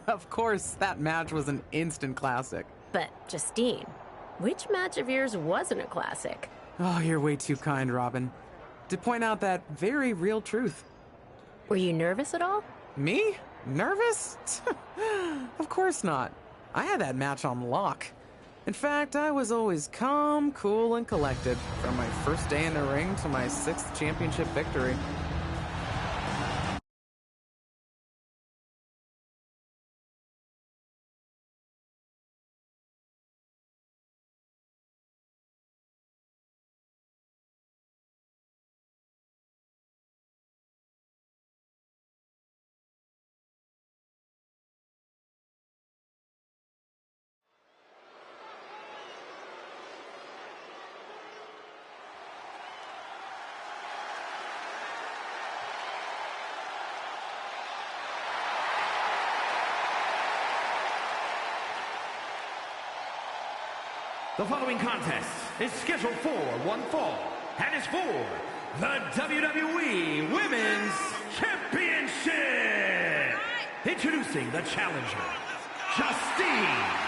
Of course, that match was an instant classic. But, Justine, which match of yours wasn't a classic? Oh, you're way too kind, Robin. To point out that very real truth. Were you nervous at all? Me? Nervous? Of course not. I had that match on lock. In fact, I was always calm, cool, and collected from my first day in the ring to my 6th championship victory. The following contest is scheduled for one fall and is for the WWE Women's Championship. Introducing the challenger, Justine.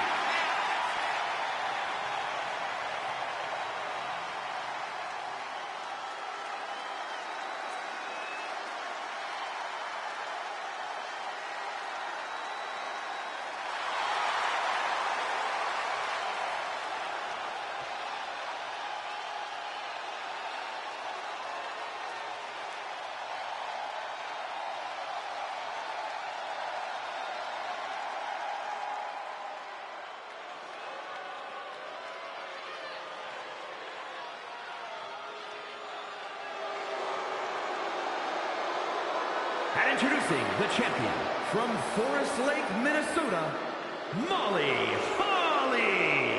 And introducing the champion from Forest Lake, Minnesota, Molly Holly.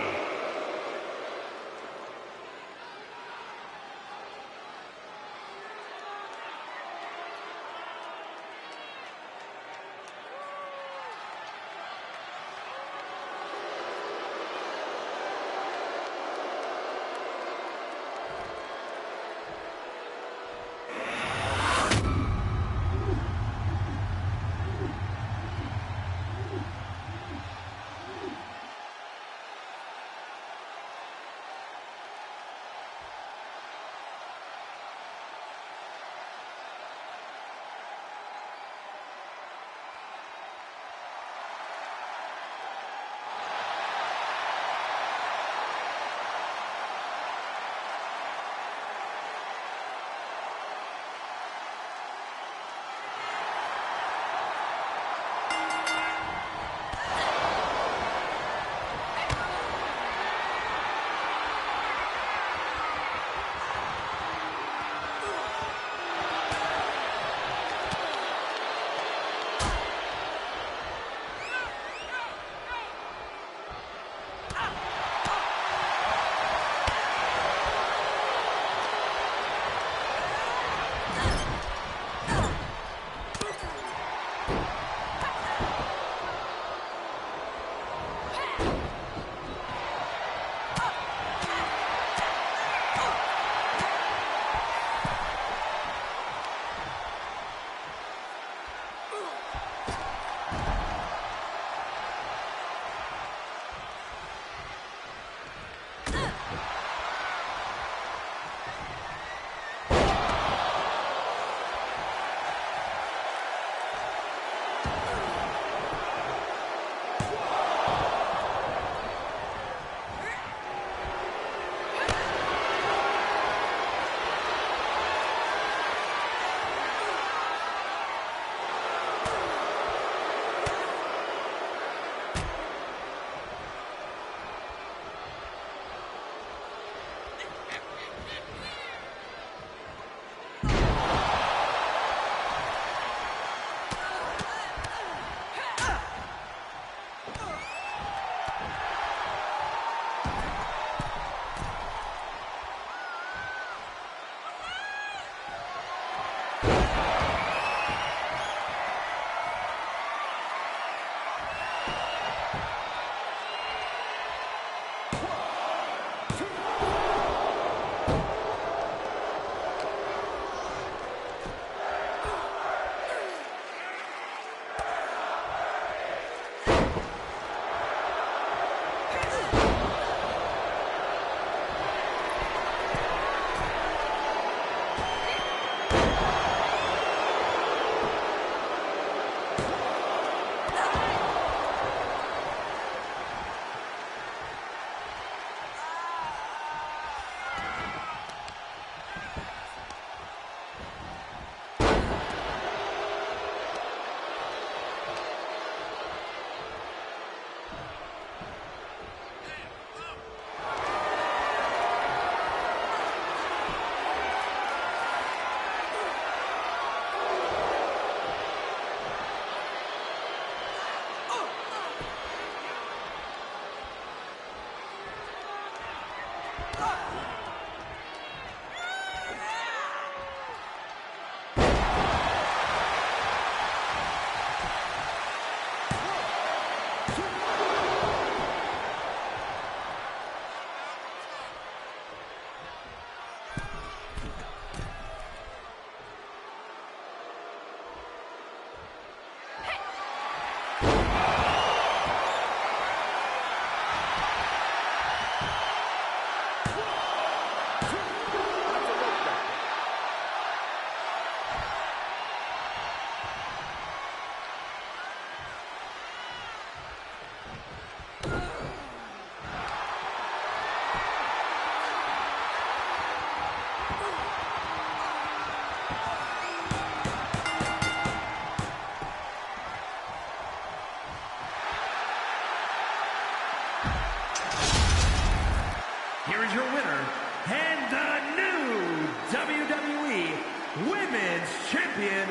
Women's Champion,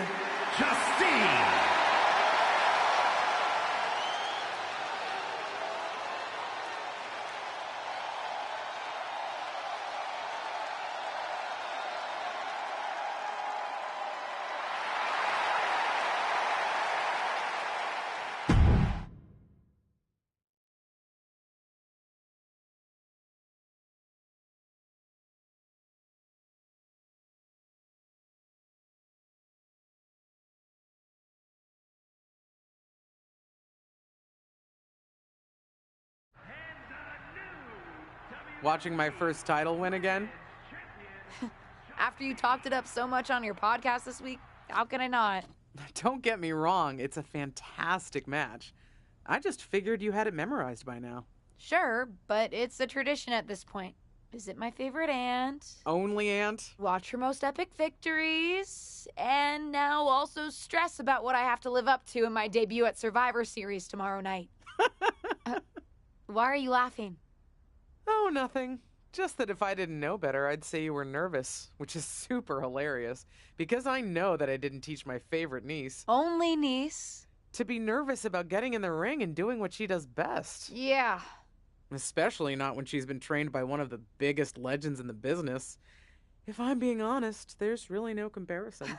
Justine. Watching my first title win again? After you talked it up so much on your podcast this week, how can I not? Don't get me wrong, it's a fantastic match. I just figured you had it memorized by now. Sure, but it's a tradition at this point. Visit my favorite aunt. Only aunt? Watch her most epic victories. And now also stress about what I have to live up to in my debut at Survivor Series tomorrow night. Why are you laughing? Oh, nothing. Just that if I didn't know better, I'd say you were nervous, which is super hilarious, because I know that I didn't teach my favorite niece Only niece. to be nervous about getting in the ring and doing what she does best. Yeah. Especially not when she's been trained by one of the biggest legends in the business. If I'm being honest, there's really no comparison.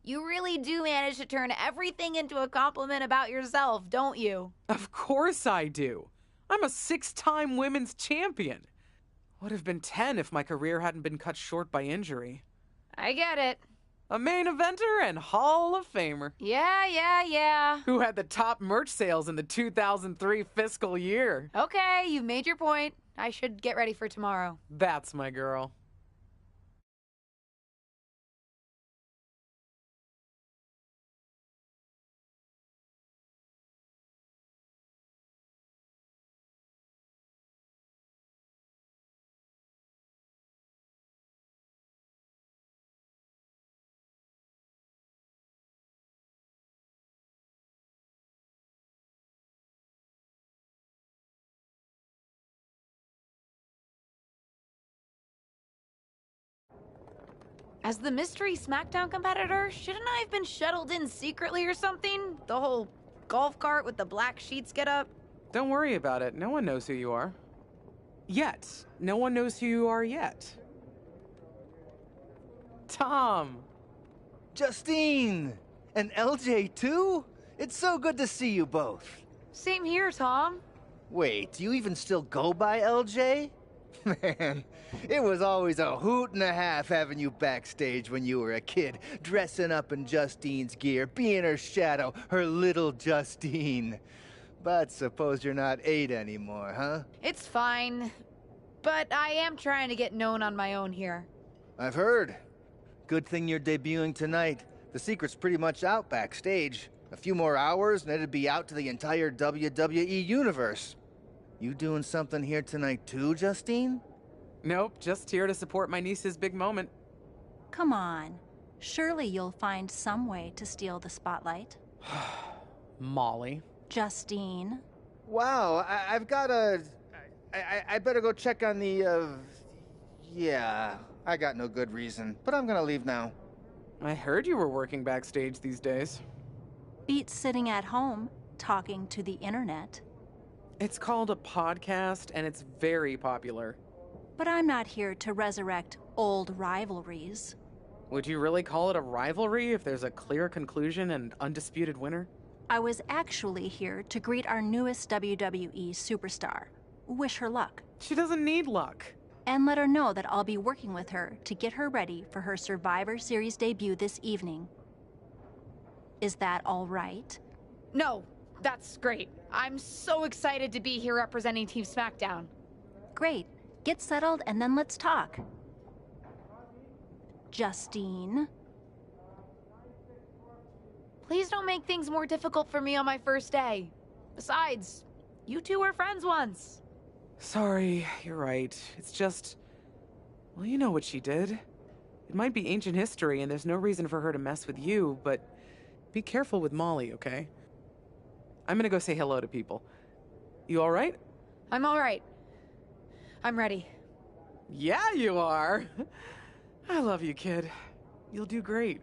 You really do manage to turn everything into a compliment about yourself, don't you? Of course I do. I'm a 6-time women's champion. Would have been 10 if my career hadn't been cut short by injury. I get it. A main eventer and Hall of Famer. Yeah. Who had the top merch sales in the 2003 fiscal year. Okay, you've made your point. I should get ready for tomorrow. That's my girl. As the mystery SmackDown competitor, shouldn't I have been shuttled in secretly or something? The whole golf cart with the black sheets get up? Don't worry about it. No one knows who you are. Yet. No one knows who you are yet. Tom. Justine! And LJ too? It's so good to see you both. Same here, Tom. Wait, do you even still go by LJ? Man, it was always a hoot and a half having you backstage when you were a kid, dressing up in Justine's gear, being her shadow, her little Justine. But suppose you're not 8 anymore, huh? It's fine. But I am trying to get known on my own here. I've heard. Good thing you're debuting tonight. The secret's pretty much out backstage. A few more hours and it'd be out to the entire WWE universe. You doing something here tonight too, Justine? Nope, just here to support my niece's big moment. Come on. Surely you'll find some way to steal the spotlight. Molly. Justine. Wow, I've got a... I better go check on the, Yeah, I got no good reason, but I'm gonna leave now. I heard you were working backstage these days. Beats sitting at home, talking to the internet. It's called a podcast, and it's very popular. But I'm not here to resurrect old rivalries. Would you really call it a rivalry if there's a clear conclusion and undisputed winner? I was actually here to greet our newest WWE superstar. Wish her luck. She doesn't need luck. And let her know that I'll be working with her to get her ready for her Survivor Series debut this evening. Is that all right? No, that's great. I'm so excited to be here representing Team SmackDown. Great. Get settled and then let's talk. Justine. Please don't make things more difficult for me on my first day. Besides, you two were friends once. Sorry, you're right. It's just... Well, you know what she did. It might be ancient history and there's no reason for her to mess with you, but be careful with Molly, okay? I'm gonna go say hello to people. You alright? I'm all right. I'm ready. Yeah, you are. I love you, kid. You'll do great.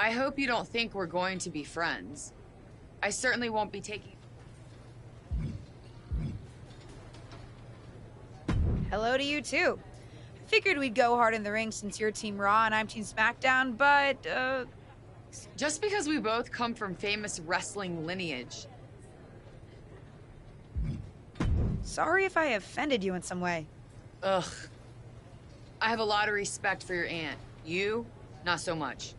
I hope you don't think we're going to be friends. I certainly won't be taking... Hello to you, too. I figured we'd go hard in the ring since you're Team Raw and I'm Team SmackDown, but, Just because we both come from famous wrestling lineage. sorry if I offended you in some way. Ugh. I have a lot of respect for your aunt. You, not so much.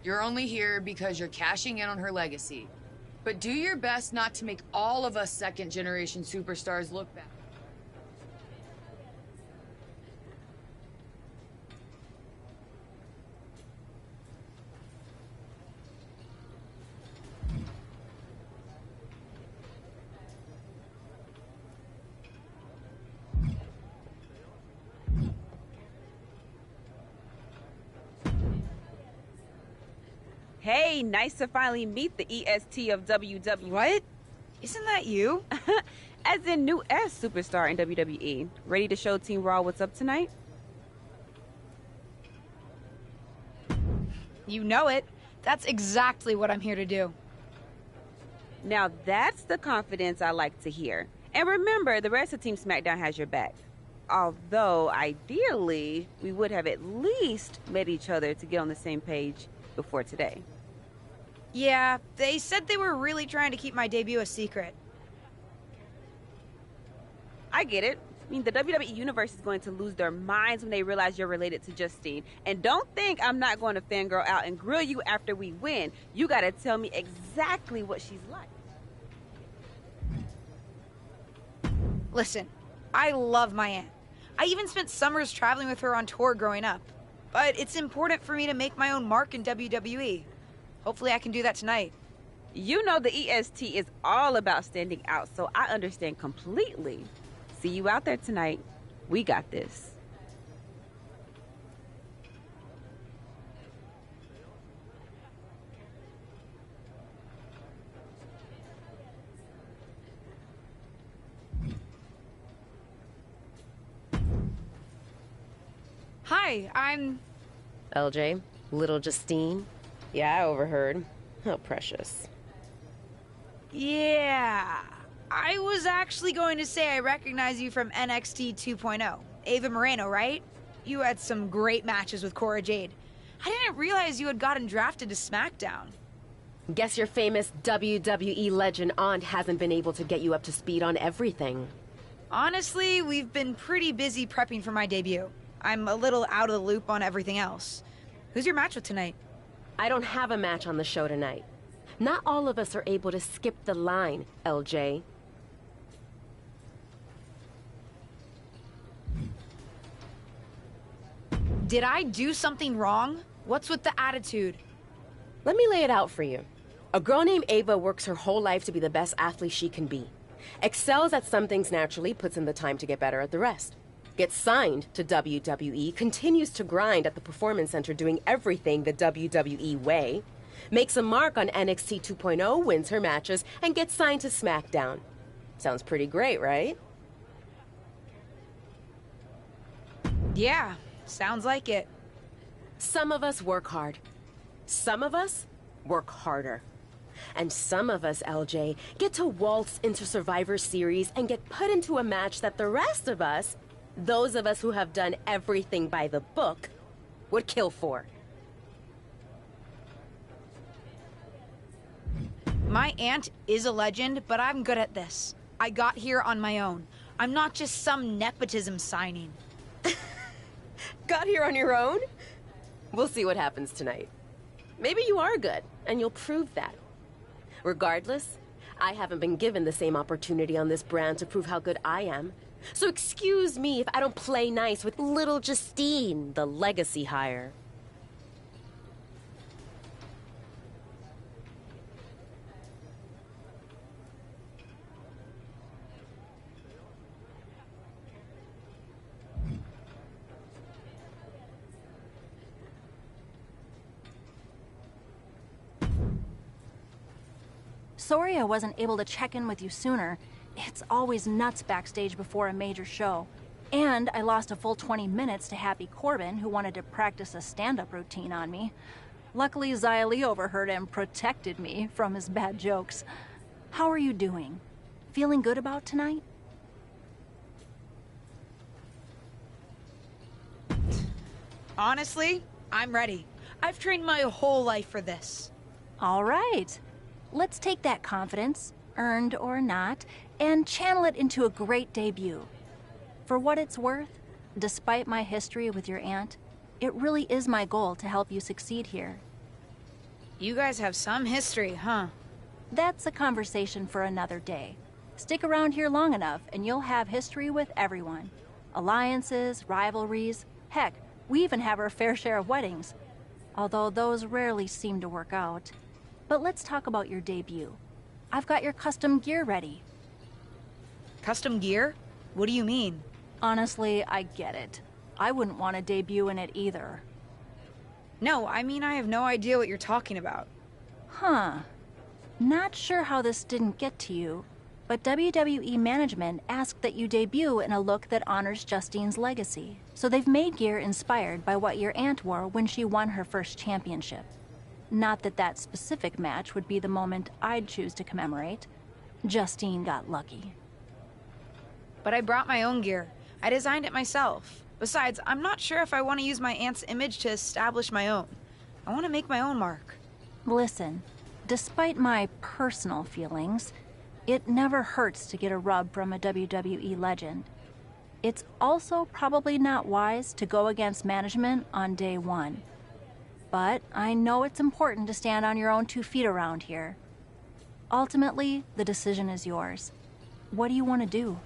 You're only here because you're cashing in on her legacy. But do your best not to make all of us second-generation superstars look bad. Hey, nice to finally meet the EST of WWE. What? Isn't that you? As in new S superstar in WWE. Ready to show Team Raw what's up tonight? You know it. That's exactly what I'm here to do. Now that's the confidence I like to hear. And remember, the rest of Team SmackDown has your back. Although, ideally, we would have at least met each other to get on the same page before today. Yeah, they said they were really trying to keep my debut a secret. I get it. I mean, the WWE Universe is going to lose their minds when they realize you're related to Justine. And don't think I'm not going to fangirl out and grill you after we win. You gotta tell me exactly what she's like. Listen, I love my aunt. I even spent summers traveling with her on tour growing up. But it's important for me to make my own mark in WWE. Hopefully I can do that tonight. You know the EST is all about standing out, so I understand completely. See you out there tonight. We got this. Hi, I'm... LJ, little Justine. Yeah, I overheard. How precious. Yeah... I was actually going to say I recognize you from NXT 2.0. Ava Moreno, right? You had some great matches with Cora Jade. I didn't realize you had gotten drafted to SmackDown. Guess your famous WWE legend aunt hasn't been able to get you up to speed on everything. Honestly, we've been pretty busy prepping for my debut. I'm a little out of the loop on everything else. Who's your match with tonight? I don't have a match on the show tonight. Not all of us are able to skip the line, LJ. Did I do something wrong? What's with the attitude? Let me lay it out for you. A girl named Ava works her whole life to be the best athlete she can be. Excels at some things naturally, puts in the time to get better at the rest. Gets signed to WWE, continues to grind at the Performance Center doing everything the WWE way. Makes a mark on NXT 2.0, wins her matches, and gets signed to SmackDown. Sounds pretty great, right? Yeah, sounds like it. Some of us work hard. Some of us work harder. And some of us, LJ, get to waltz into Survivor Series and get put into a match that the rest of us, those of us who have done everything by the book, would kill for. My aunt is a legend, but I'm good at this. I got here on my own. I'm not just some nepotism signing. Got here on your own? We'll see what happens tonight. Maybe you are good, and you'll prove that. Regardless, I haven't been given the same opportunity on this brand to prove how good I am. So excuse me if I don't play nice with little Justine, the legacy hire. Sorry I wasn't able to check in with you sooner. It's always nuts backstage before a major show. And I lost a full 20 minutes to Happy Corbin, who wanted to practice a stand-up routine on me. Luckily, Xia Li overheard and protected me from his bad jokes. How are you doing? Feeling good about tonight? Honestly, I'm ready. I've trained my whole life for this. All right. Let's take that confidence, earned or not, and channel it into a great debut. For what it's worth, despite my history with your aunt, it really is my goal to help you succeed here. You guys have some history, huh? That's a conversation for another day. Stick around here long enough and you'll have history with everyone. Alliances, rivalries, heck, we even have our fair share of weddings. Although those rarely seem to work out. But let's talk about your debut. I've got your custom gear ready. Custom gear? What do you mean? Honestly, I get it. I wouldn't want to debut in it either. No, I mean I have no idea what you're talking about. Huh. Not sure how this didn't get to you, but WWE management asked that you debut in a look that honors Justine's legacy. So they've made gear inspired by what your aunt wore when she won her first championship. Not that that specific match would be the moment I'd choose to commemorate. Justine got lucky. But I brought my own gear. I designed it myself. Besides, I'm not sure if I want to use my aunt's image to establish my own. I want to make my own mark. Listen, despite my personal feelings, it never hurts to get a rub from a WWE legend. It's also probably not wise to go against management on day one. But I know it's important to stand on your own 2 feet around here. Ultimately, the decision is yours. What do you want to do?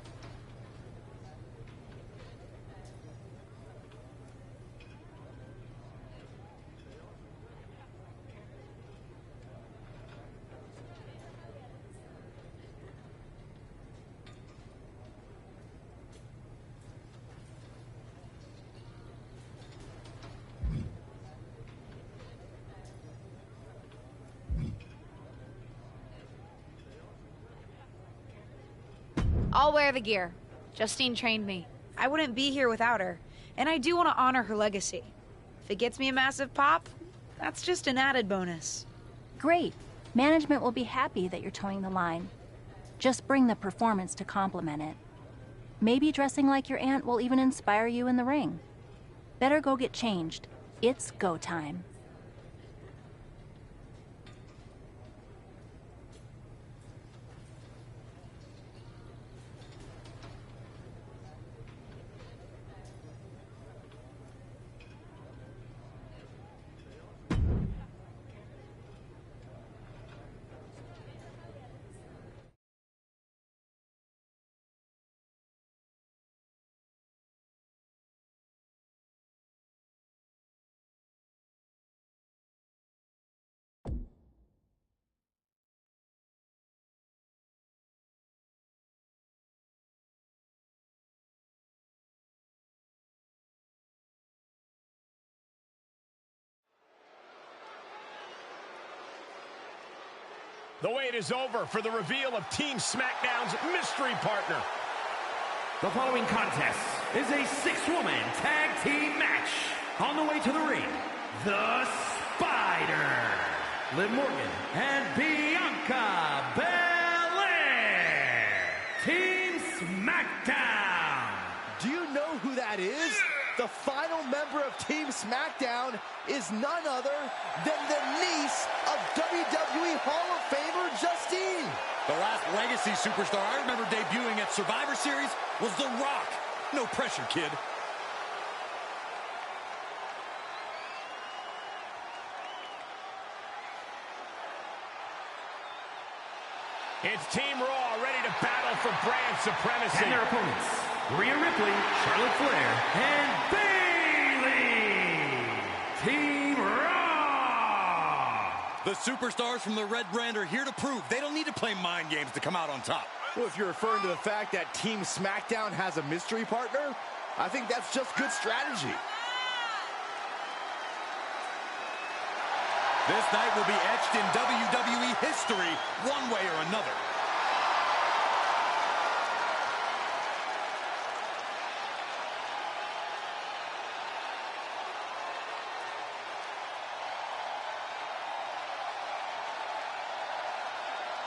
I'll wear the gear. Justine trained me. I wouldn't be here without her, and I do want to honor her legacy. If it gets me a massive pop, that's just an added bonus. Great. Management will be happy that you're towing the line. Just bring the performance to complement it. Maybe dressing like your aunt will even inspire you in the ring. Better go get changed. It's go time. The wait is over for the reveal of Team SmackDown's mystery partner. The following contest is a 6-woman tag team match. On the way to the ring, the Spider, Liv Morgan and Bianca Belair. Team SmackDown. Do you know who that is? The final member of Team SmackDown is none other than the niece of WWE Hall of Famer Justine. The last legacy superstar I remember debuting at Survivor Series was The Rock. No pressure, kid. It's Team Raw ready to battle for brand supremacy. And their opponents, Rhea Ripley, Charlotte Flair, and Bayley. Team Raw. The superstars from the Red Brand are here to prove they don't need to play mind games to come out on top. Well, if you're referring to the fact that Team SmackDown has a mystery partner, I think that's just good strategy. This night will be etched in WWE history one way or another.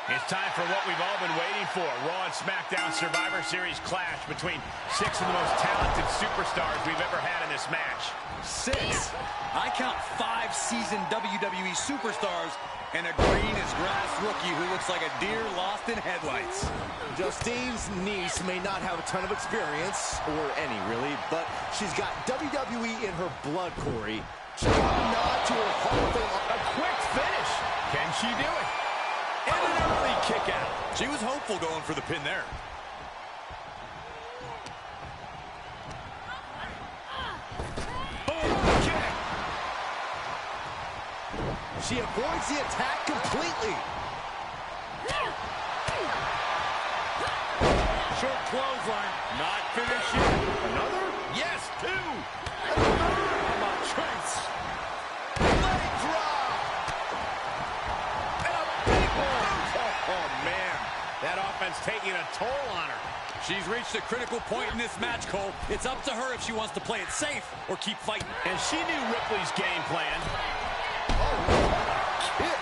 It's time for what we've all been waiting for. Raw and SmackDown Survivor Series clash between 6 of the most talented superstars we've ever had in this match. 6. I count 5 seasoned WWE superstars and a green as grass rookie who looks like a deer lost in headlights. Justine's niece may not have a ton of experience, or any really, but she's got WWE in her blood, Corey. She got a nod to her Hall of Fame. A quick finish. Can she do it? And an early kick out. She was hopeful going for the pin there. Boom, kick. She avoids the attack completely. Short clothesline. Not finishing. Another? Yes, 2. How about Trace? Leg drop. taking a toll on her. She's reached a critical point in this match, Cole. It's up to her if she wants to play it safe or keep fighting. And she knew Ripley's game plan. Kick.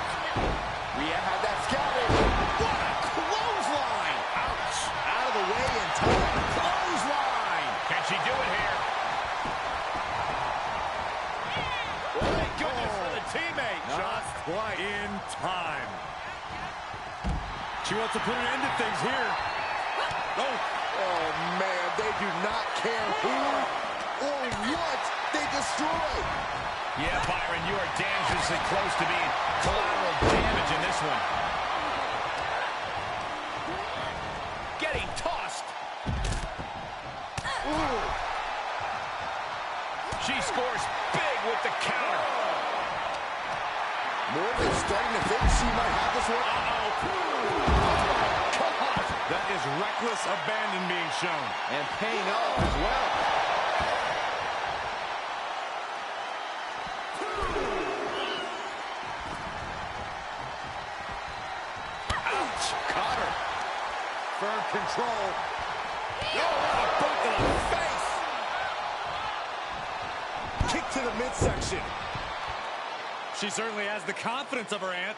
Rhea had that scouted. What a clothesline. Ouch. Out of the way in time. Clothesline. Can she do it here? Thank goodness for the teammate. Just quite in time. She wants to put an end to things here. Oh, man, they do not care who or what they destroy. Yeah, Byron, you are dangerously close to being collateral damage in this one. Getting tossed. Ooh. She scores big with the counter. Morgan's starting to think she might have this one. That is reckless abandon being shown. And paying off as well. Ouch! Caught her. Firm control. Oh, a boot to the face. Kick to the midsection. She certainly has the confidence of her aunt.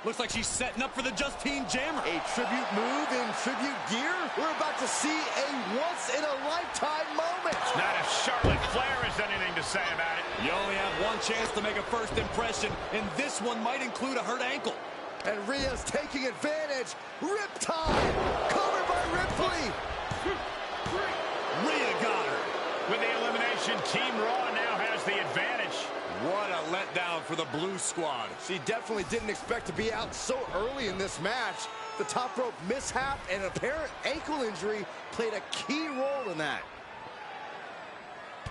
Looks like she's setting up for the Justine Jammer. A tribute move in tribute gear. We're about to see a once-in-a-lifetime moment. Not if Charlotte Flair has anything to say about it. You only have one chance to make a first impression, and this one might include a hurt ankle. And Rhea's taking advantage. Riptide. Covered by Ripley. Rhea got her. With the elimination, Team Raw now has the advantage. What a letdown for the Blue Squad. She definitely didn't expect to be out so early in this match. The top rope mishap and apparent ankle injury played a key role in that.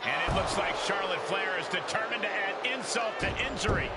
And it looks like Charlotte Flair is determined to add insult to injury.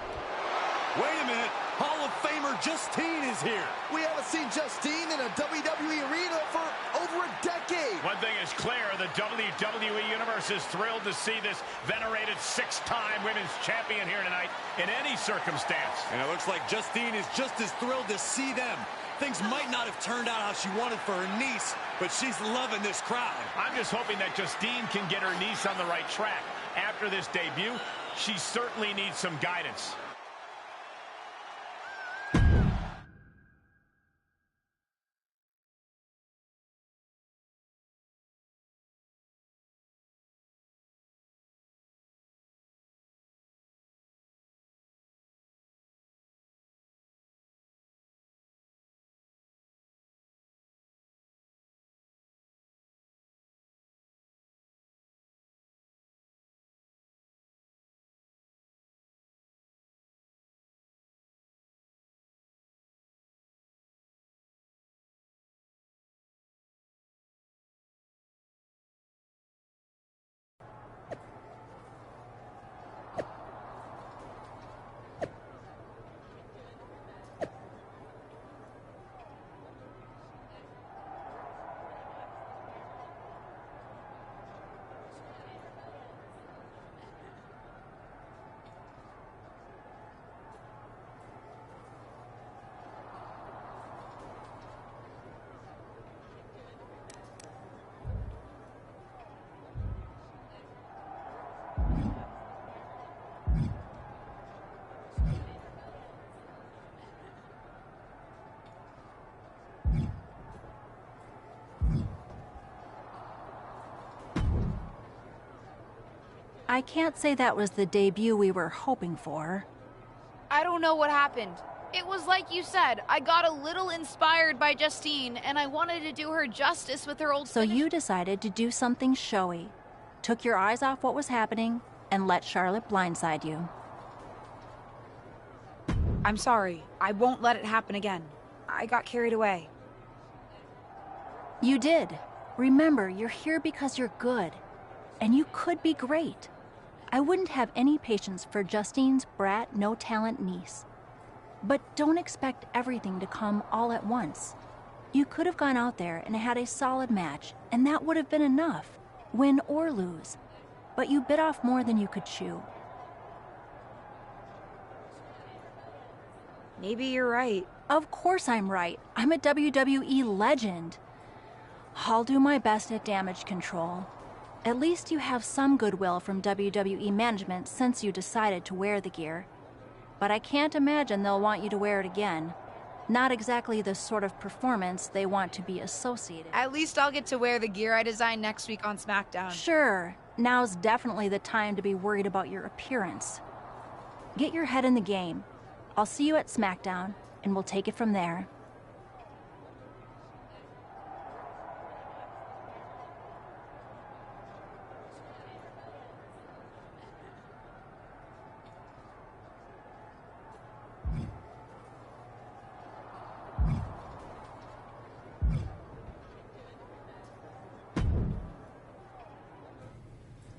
Wait a minute. Hall of Famer Justine is here. We haven't seen Justine in a WWE arena for over a decade. One thing is clear, the WWE Universe is thrilled to see this venerated six-time women's champion here tonight in any circumstance. And it looks like Justine is just as thrilled to see them. Things might not have turned out how she wanted for her niece, but she's loving this crowd. I'm just hoping that Justine can get her niece on the right track. After this debut, she certainly needs some guidance. I can't say that was the debut we were hoping for. I don't know what happened. It was like you said, I got a little inspired by Justine, and I wanted to do her justice with her old So you decided to do something showy, took your eyes off what was happening, and let Charlotte blindside you. I'm sorry. I won't let it happen again. I got carried away. You did. Remember, you're here because you're good. And you could be great. I wouldn't have any patience for Justine's brat, no-talent niece. But don't expect everything to come all at once. You could have gone out there and had a solid match, and that would have been enough, win or lose. But you bit off more than you could chew. Maybe you're right. Of course I'm right. I'm a WWE legend. I'll do my best at damage control. At least you have some goodwill from WWE management since you decided to wear the gear. But I can't imagine they'll want you to wear it again. Not exactly the sort of performance they want to be associated. At least I'll get to wear the gear I design next week on SmackDown. Sure, now's definitely the time to be worried about your appearance. Get your head in the game. I'll see you at SmackDown, and we'll take it from there.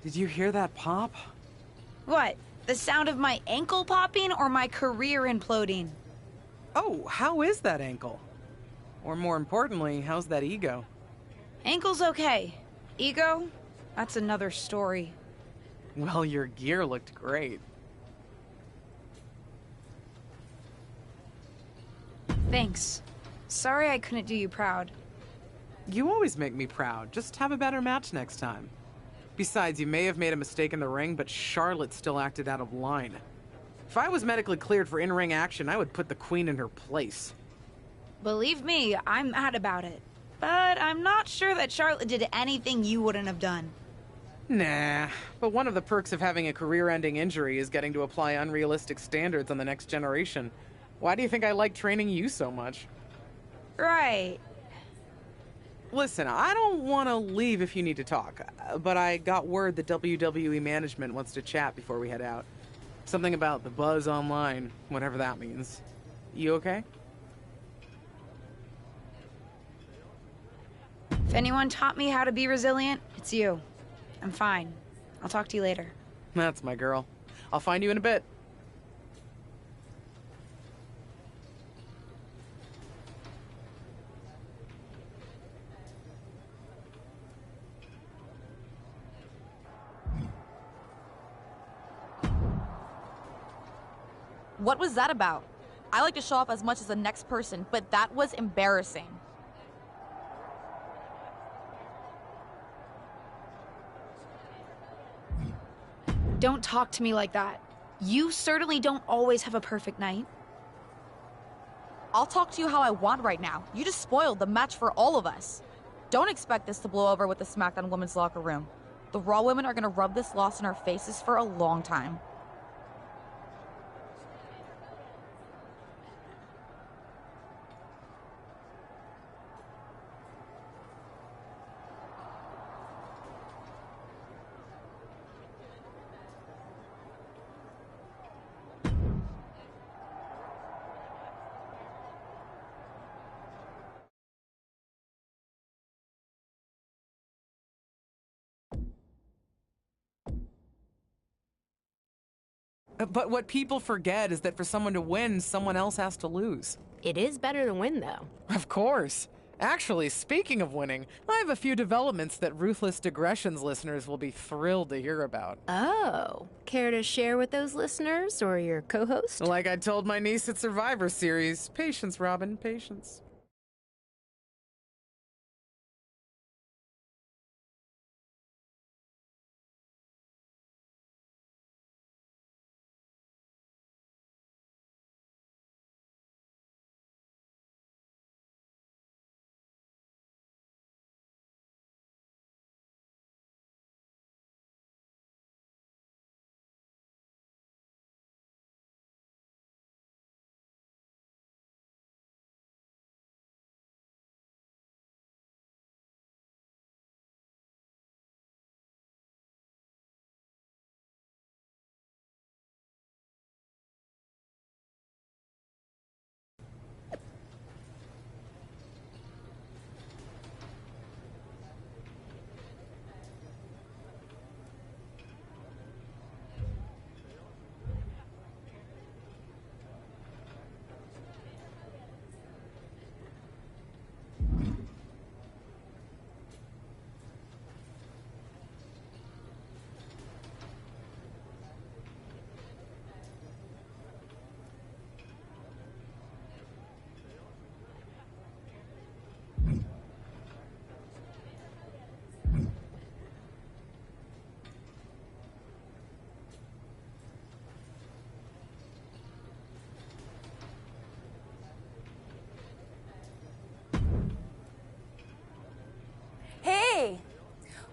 Did you hear that pop? What? The sound of my ankle popping or my career imploding? Oh, how is that ankle? Or more importantly, how's that ego? Ankle's okay. Ego? That's another story. Well, your gear looked great. Thanks. Sorry I couldn't do you proud. You always make me proud. Just have a better match next time. Besides, you may have made a mistake in the ring, but Charlotte still acted out of line. If I was medically cleared for in-ring action, I would put the Queen in her place. Believe me, I'm mad about it. But I'm not sure that Charlotte did anything you wouldn't have done. Nah, but one of the perks of having a career-ending injury is getting to apply unrealistic standards on the next generation. Why do you think I like training you so much? Right. Listen, I don't want to leave if you need to talk, but I got word that WWE management wants to chat before we head out. Something about the buzz online, whatever that means. You okay? If anyone taught me how to be resilient, it's you. I'm fine. I'll talk to you later. That's my girl. I'll find you in a bit. What was that about? I like to show off as much as the next person, but that was embarrassing. Don't talk to me like that. You certainly don't always have a perfect night. I'll talk to you how I want right now. You just spoiled the match for all of us. Don't expect this to blow over with the SmackDown women's locker room. The Raw women are gonna rub this loss in our faces for a long time. But what people forget is that for someone to win, someone else has to lose. It is better to win, though. Of course. Actually, speaking of winning, I have a few developments that Ruthless Digressions listeners will be thrilled to hear about. Oh, care to share with those listeners or your co-host? Like I told my niece at Survivor Series, patience, Robin, patience.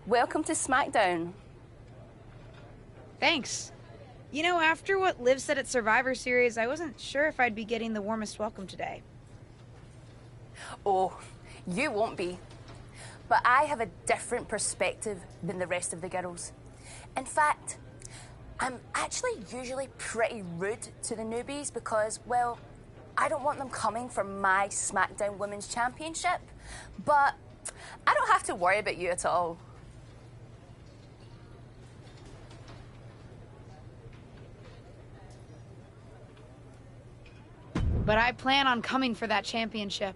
Welcome to SmackDown. Thanks. You know, after what Liv said at Survivor Series, I wasn't sure if I'd be getting the warmest welcome today. Oh, you won't be. But I have a different perspective than the rest of the girls. In fact, I'm actually usually pretty rude to the newbies because, well, I don't want them coming for my SmackDown Women's Championship. But I don't have to worry about you at all. But I plan on coming for that championship.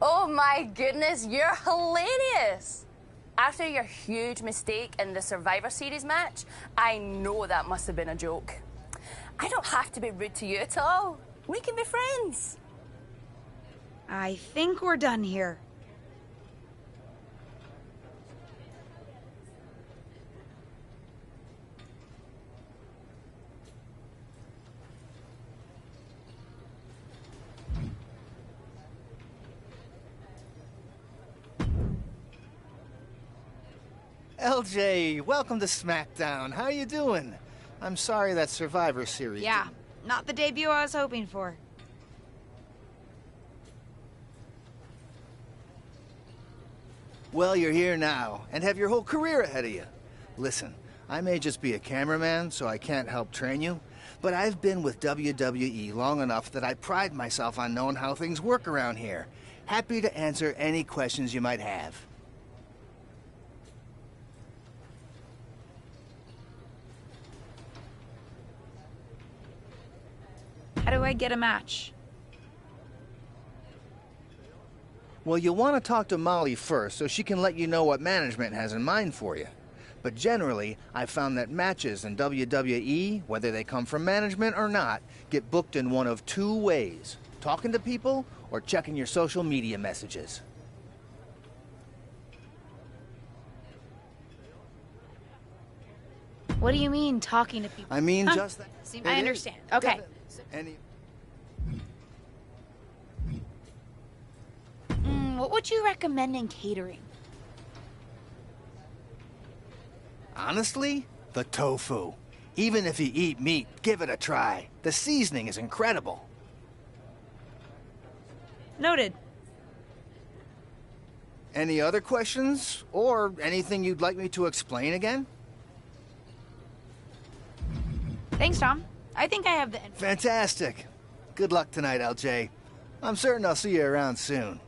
Oh my goodness, you're hilarious! After your huge mistake in the Survivor Series match, I know that must have been a joke. I don't have to be rude to you at all. We can be friends. I think we're done here. LJ, welcome to SmackDown. How you doing? I'm sorry that Survivor Series... Yeah, not the debut I was hoping for. Well, you're here now, and have your whole career ahead of you. Listen, I may just be a cameraman, so I can't help train you, but I've been with WWE long enough that I pride myself on knowing how things work around here. Happy to answer any questions you might have. How do I get a match? Well, you'll want to talk to Molly first so she can let you know what management has in mind for you. But generally, I've found that matches in WWE, whether they come from management or not, get booked in one of two ways: talking to people or checking your social media messages. What do you mean, talking to people? I mean, just that. I understand. Okay. What would you recommend in catering? Honestly, the tofu. Even if you eat meat, give it a try. The seasoning is incredible. Noted. Any other questions? Or anything you'd like me to explain again? Thanks, Tom. I think I have the info. Fantastic. Good luck tonight, LJ. I'm certain I'll see you around soon.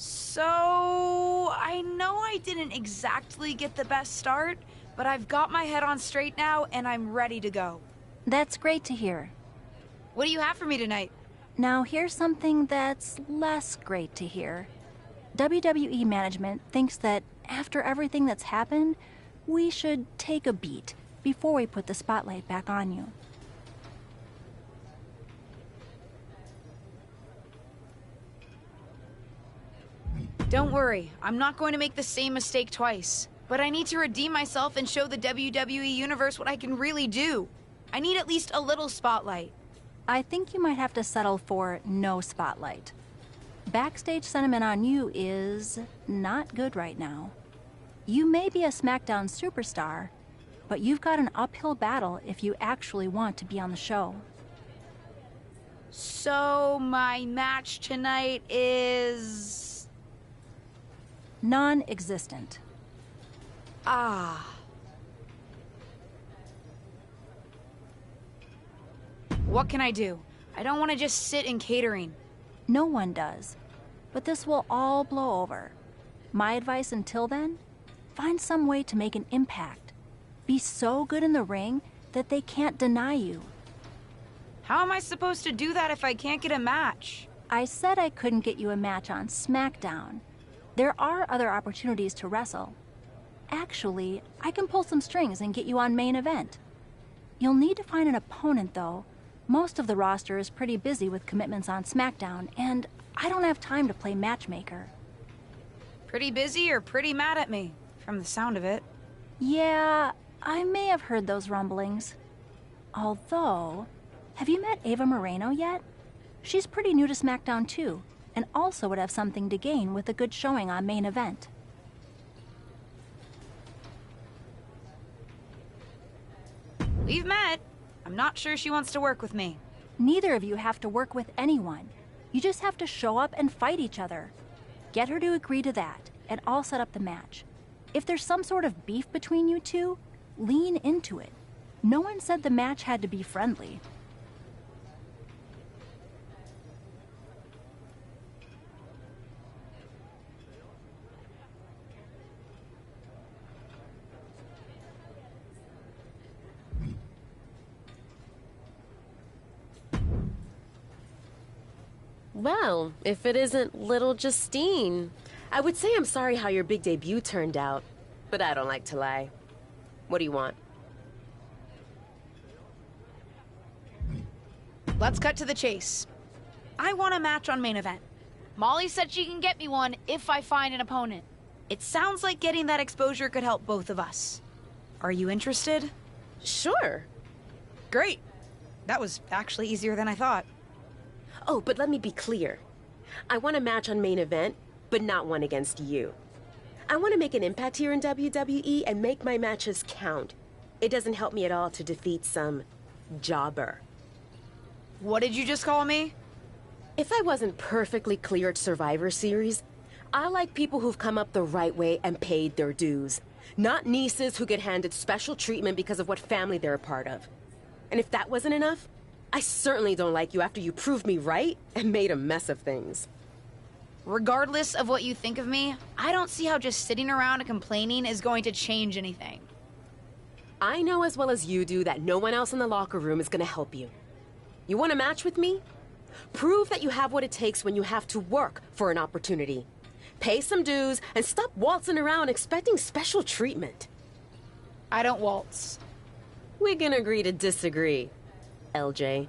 So, I know I didn't exactly get the best start, but I've got my head on straight now and I'm ready to go. That's great to hear. What do you have for me tonight? Now here's something that's less great to hear. WWE management thinks that after everything that's happened, we should take a beat before we put the spotlight back on you. Don't worry, I'm not going to make the same mistake twice. But I need to redeem myself and show the WWE Universe what I can really do. I need at least a little spotlight. I think you might have to settle for no spotlight. Backstage sentiment on you is not good right now. You may be a SmackDown superstar, but you've got an uphill battle if you actually want to be on the show. So, my match tonight is... non-existent. Ah. What can I do? I don't want to just sit in catering. No one does. But this will all blow over. My advice until then? Find some way to make an impact. Be so good in the ring that they can't deny you. How am I supposed to do that if I can't get a match? I said I couldn't get you a match on SmackDown. There are other opportunities to wrestle. Actually, I can pull some strings and get you on main event. You'll need to find an opponent, though. Most of the roster is pretty busy with commitments on SmackDown, and I don't have time to play matchmaker. Pretty busy or pretty mad at me, from the sound of it. Yeah, I may have heard those rumblings. Although, have you met Ava Moreno yet? She's pretty new to SmackDown too, and also would have something to gain with a good showing on main event. We've met. I'm not sure she wants to work with me. Neither of you have to work with anyone. You just have to show up and fight each other. Get her to agree to that, and I'll set up the match. If there's some sort of beef between you two, lean into it. No one said the match had to be friendly. Well, if it isn't little Justine. I would say I'm sorry how your big debut turned out, but I don't like to lie. What do you want? Let's cut to the chase. I want a match on main event. Molly said she can get me one if I find an opponent. It sounds like getting that exposure could help both of us. Are you interested? Sure. Great. That was actually easier than I thought. Oh, but let me be clear. I want a match on main event, but not one against you. I want to make an impact here in WWE and make my matches count. It doesn't help me at all to defeat some jobber. What did you just call me? If I wasn't perfectly clear at Survivor Series, I like people who've come up the right way and paid their dues. Not nieces who get handed special treatment because of what family they're a part of. And if that wasn't enough, I certainly don't like you after you proved me right and made a mess of things. Regardless of what you think of me, I don't see how just sitting around and complaining is going to change anything. I know as well as you do that no one else in the locker room is going to help you. You want a match with me? Prove that you have what it takes when you have to work for an opportunity. Pay some dues and stop waltzing around expecting special treatment. I don't waltz. We can agree to disagree, LJ.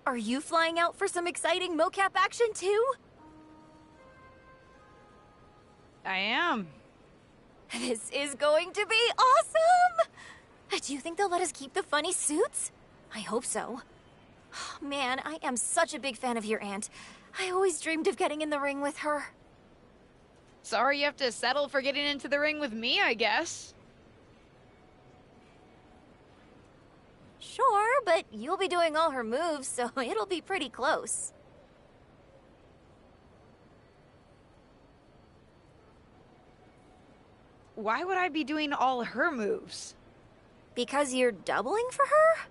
Are you flying out for some exciting mocap action too? I am. This is going to be awesome! Do you think they'll let us keep the funny suits? I hope so. Man, I am such a big fan of your aunt. I always dreamed of getting in the ring with her. Sorry you have to settle for getting into the ring with me, I guess. Sure, but you'll be doing all her moves, so it'll be pretty close. Why would I be doing all her moves? Because you're doubling for her?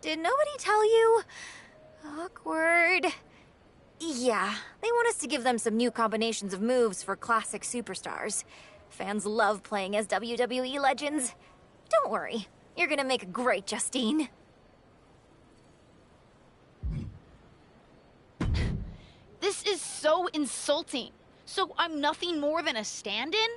Did nobody tell you? Awkward. Yeah, they want us to give them some new combinations of moves for classic superstars. Fans love playing as WWE legends. Don't worry, you're gonna make a great Justine. This is so insulting. So I'm nothing more than a stand-in?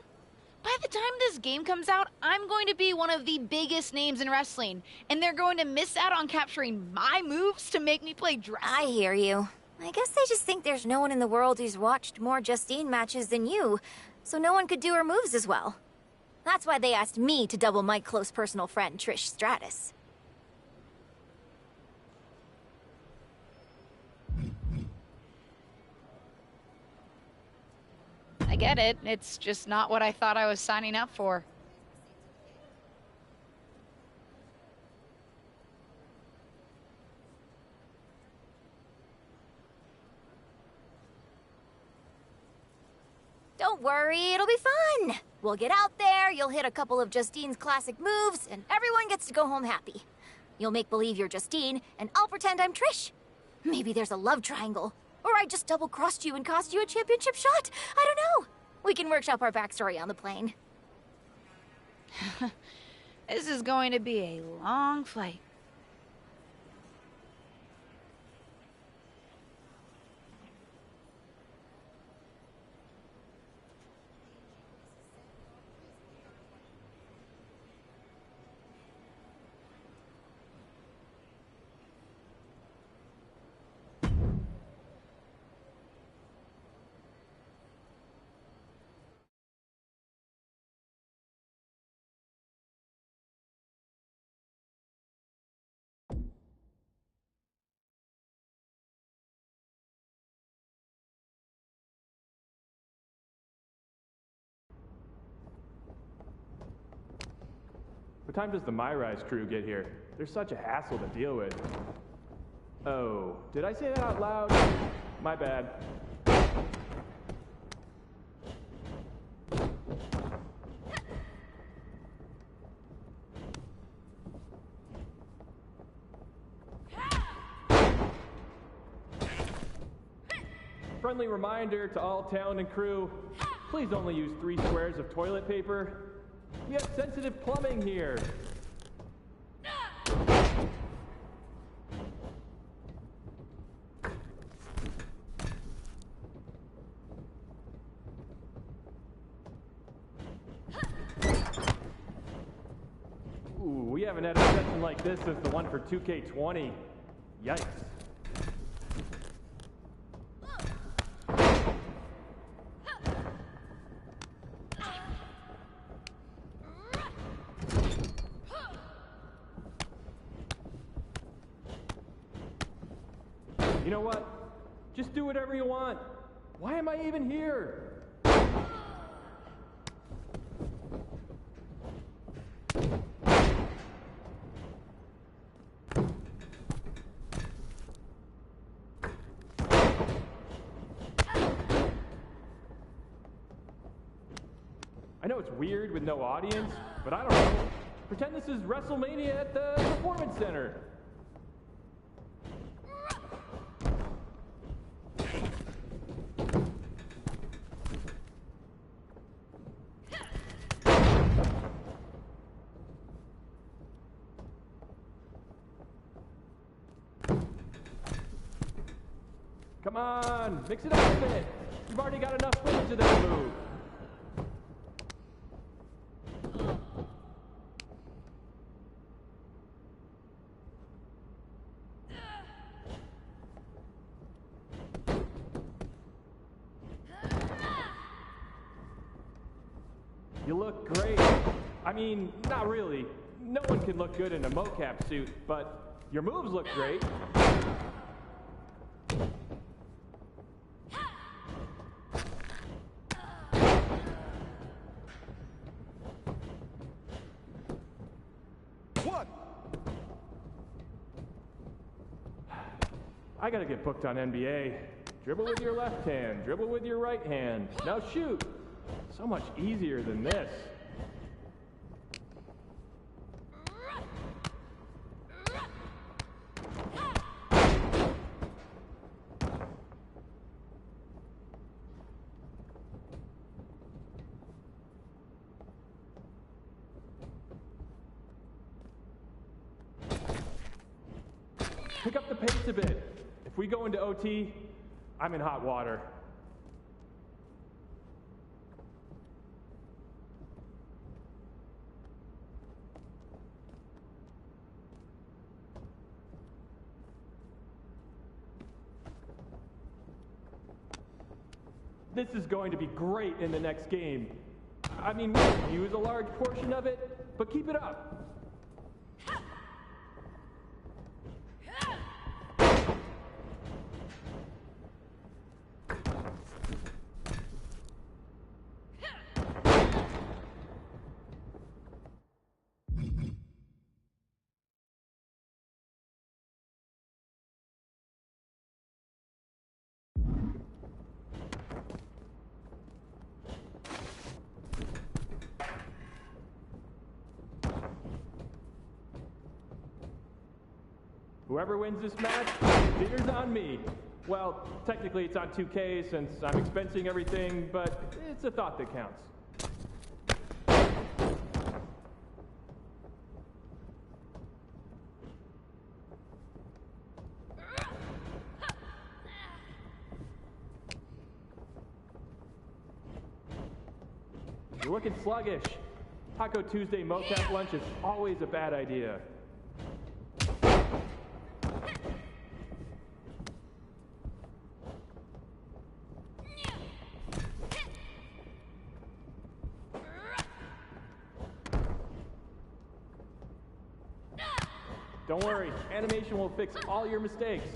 By the time this game comes out, I'm going to be one of the biggest names in wrestling, and they're going to miss out on capturing my moves to make me play dress. I hear you. I guess they just think there's no one in the world who's watched more Justine matches than you, so no one could do her moves as well. That's why they asked me to double my close personal friend, Trish Stratus. I get it. It's just not what I thought I was signing up for. Don't worry, it'll be fun. We'll get out there, you'll hit a couple of Justine's classic moves, and everyone gets to go home happy. You'll make believe you're Justine, and I'll pretend I'm Trish. Maybe there's a love triangle. Or I just double-crossed you and cost you a championship shot. I don't know. We can workshop our backstory on the plane. This is going to be a long flight. What time does the My Rise crew get here? They're such a hassle to deal with. Oh, did I say that out loud? My bad. Friendly reminder to all talent and crew, please only use 3 squares of toilet paper. We have sensitive plumbing here. Ooh, we haven't had a session like this since the one for 2K20. Yikes. You know what? Just do whatever you want. Why am I even here? I know it's weird with no audience, but I don't know. Pretend this is WrestleMania at the Performance Center. Come on, mix it up a bit. You've already got enough footage of that move. You look great. I mean, not really. No one can look good in a mocap suit, but your moves look great. I gotta get booked on NBA. Dribble with your left hand, dribble with your right hand. Now shoot! So much easier than this. Pick up the pace a bit. If we go into OT, I'm in hot water. This is going to be great in the next game. I mean, we'll use a large portion of it, but keep it up. Whoever wins this match, dinner's on me. Well, technically it's on 2K since I'm expensing everything, but it's a thought that counts. You're looking sluggish. Taco Tuesday mocap lunch is always a bad idea. Don't worry, animation will fix all your mistakes.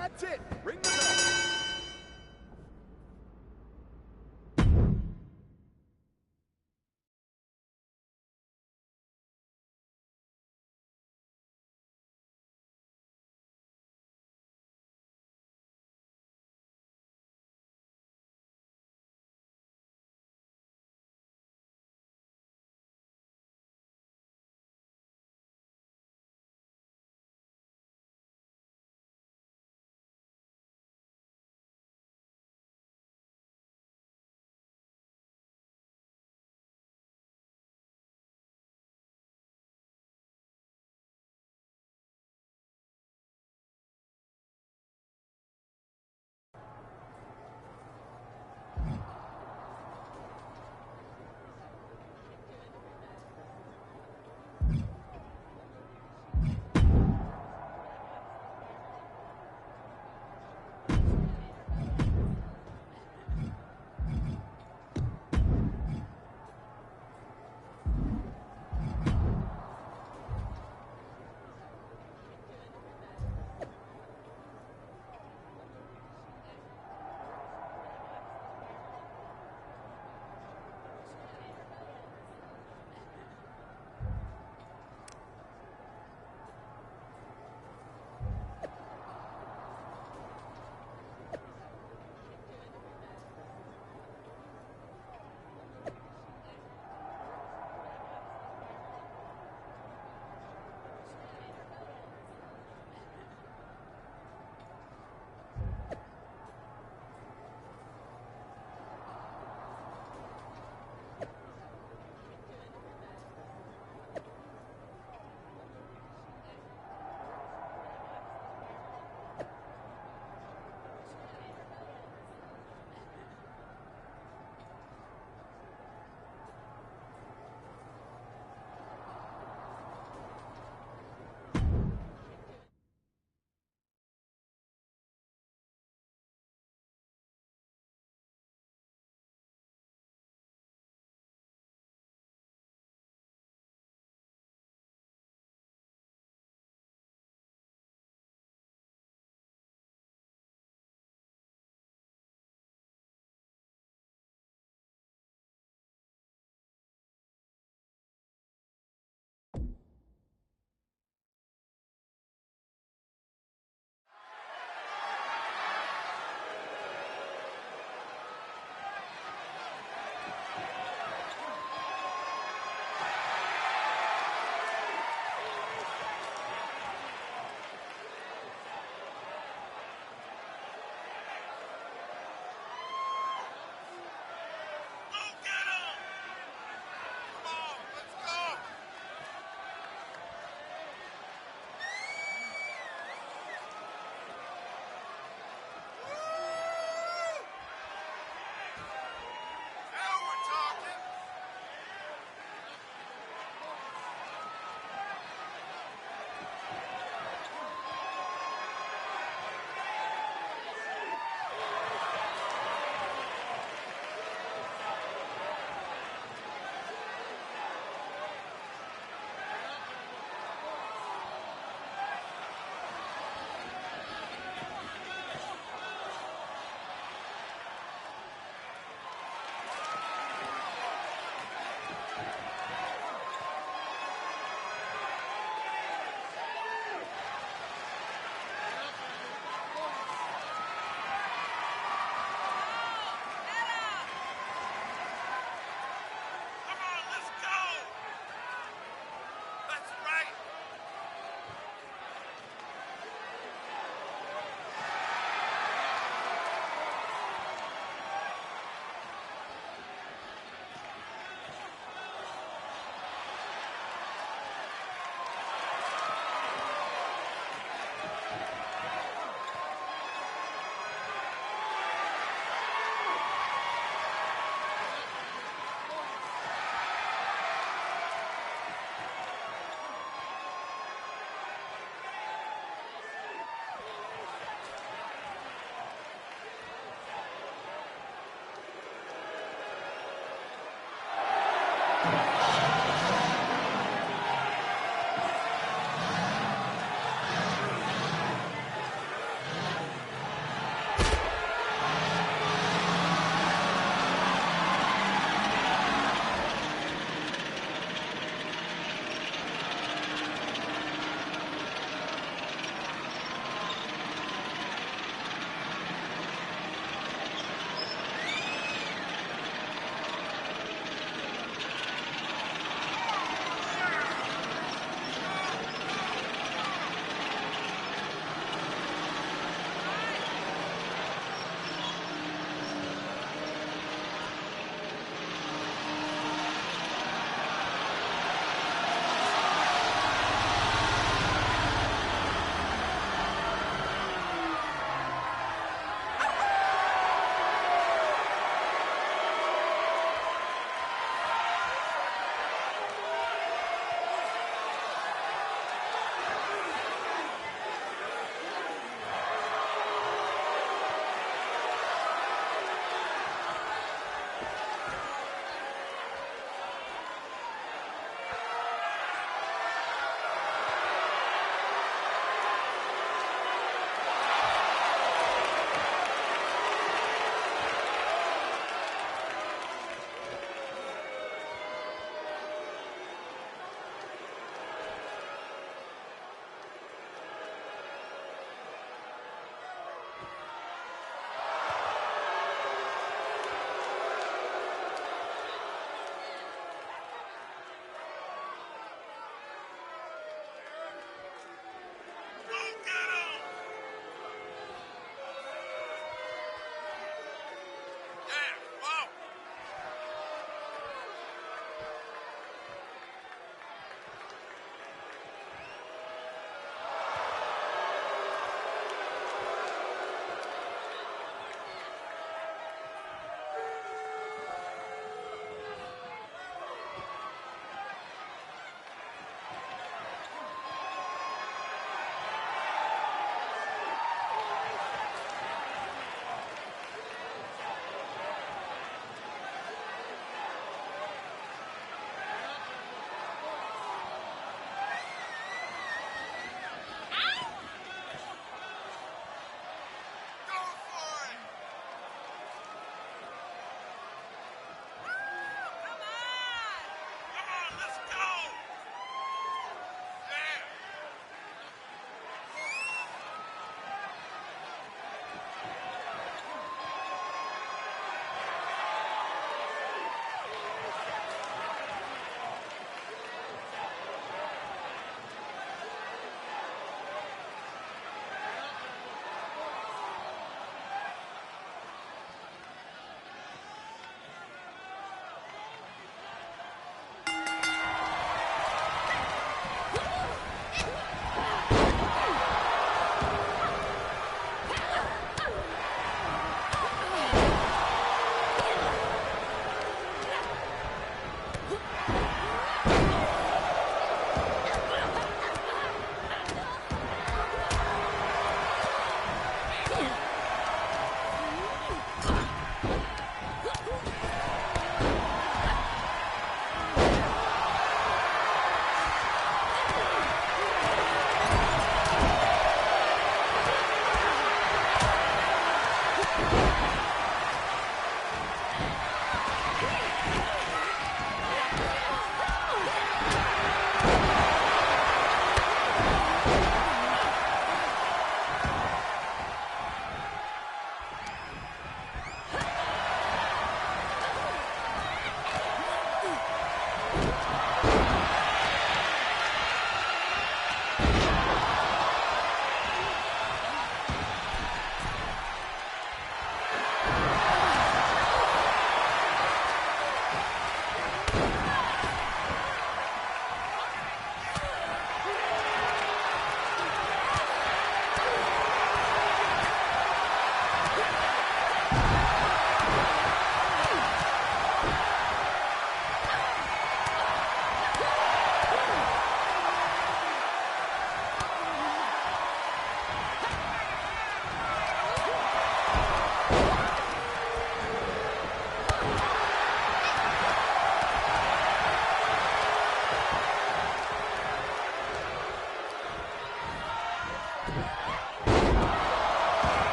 That's it. Ring the bell.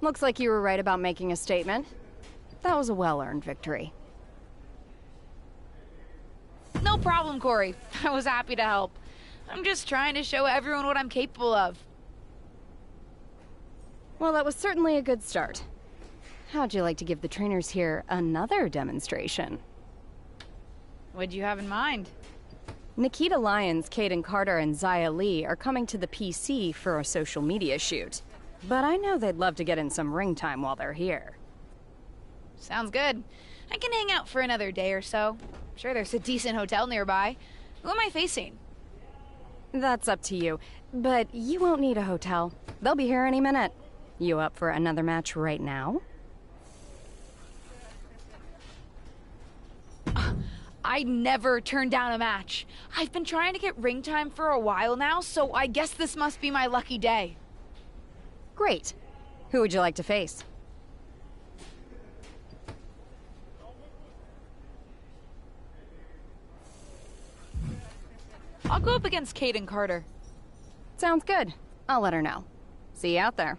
Looks like you were right about making a statement. That was a well-earned victory. No problem, Corey. I was happy to help. I'm just trying to show everyone what I'm capable of. Well, that was certainly a good start. How'd you like to give the trainers here another demonstration? What'd you have in mind? Nikita Lyons, Kaden Carter, and Zaya Lee are coming to the PC for a social media shoot. But I know they'd love to get in some ring time while they're here. Sounds good. I can hang out for another day or so. I'm sure there's a decent hotel nearby. Who am I facing? That's up to you, but you won't need a hotel. They'll be here any minute. You up for another match right now? I never turn down a match. I've been trying to get ring time for a while now, so I guess this must be my lucky day. Great. Who would you like to face? I'll go up against Kaden Carter. Sounds good. I'll let her know. See you out there.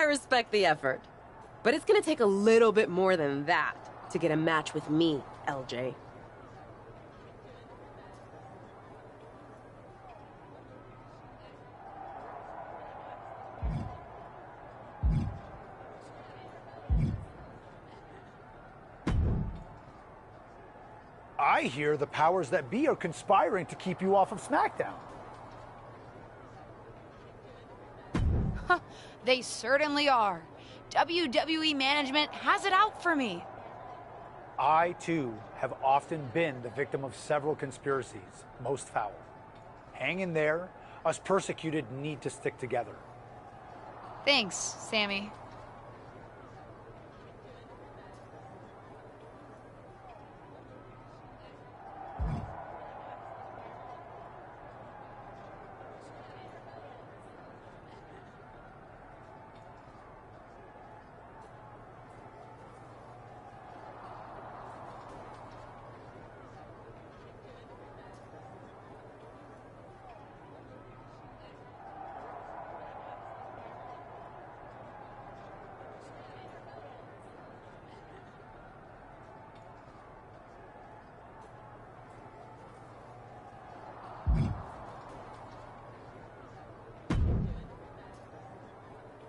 I respect the effort. But it's gonna take a little bit more than that to get a match with me, LJ. I hear the powers that be are conspiring to keep you off of SmackDown. They certainly are. WWE management has it out for me. I, too, have often been the victim of several conspiracies, most foul. Hang in there. Us persecuted need to stick together. Thanks, Sammy.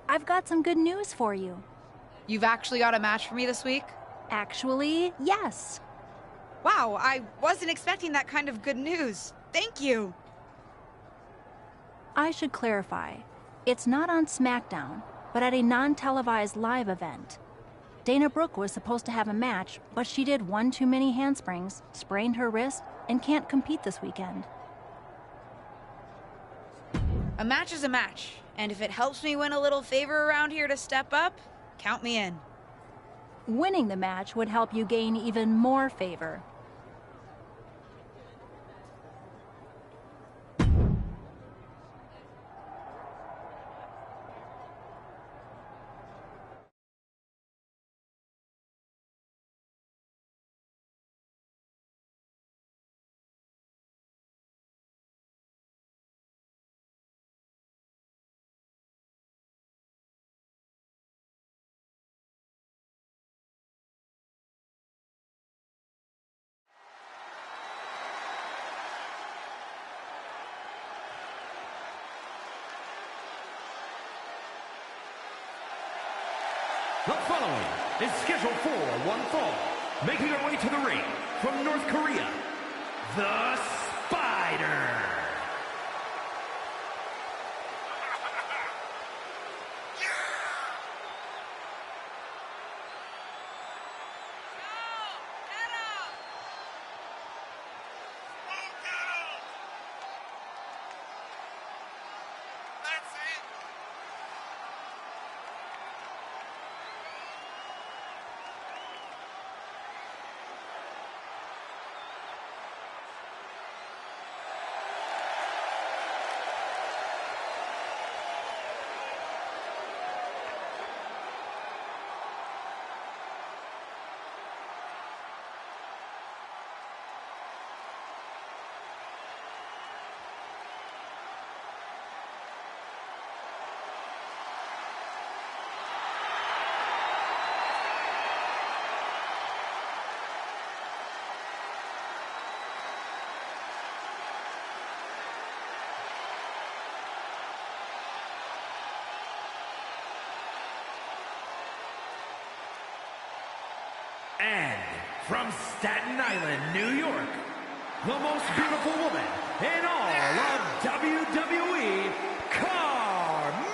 I've got some good news for you. You've actually got a match for me this week? Actually, yes. Wow, I wasn't expecting that kind of good news. Thank you. I should clarify. It's not on SmackDown, but at a non-televised live event. Dana Brooke was supposed to have a match, but she did one too many handsprings, sprained her wrist, and can't compete this weekend. A match is a match, and if it helps me win a little favor around here to step up, count me in. Winning the match would help you gain even more favor. The following is scheduled for one fall, making her way to the ring from North Korea, the Spider. And from Staten Island, New York, the most beautiful woman in all of WWE, Carmella!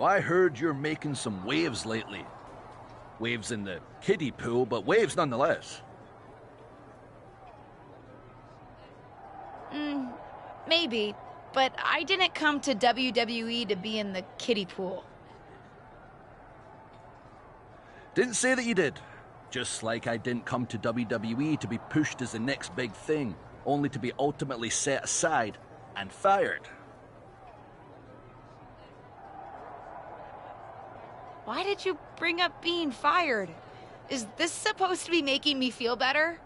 Now, I heard you're making some waves lately. Waves in the kiddie pool, but waves nonetheless. Maybe, but I didn't come to WWE to be in the kiddie pool. Didn't say that you did. Just like I didn't come to WWE to be pushed as the next big thing, only to be ultimately set aside and fired. Why did you bring up being fired? Is this supposed to be making me feel better?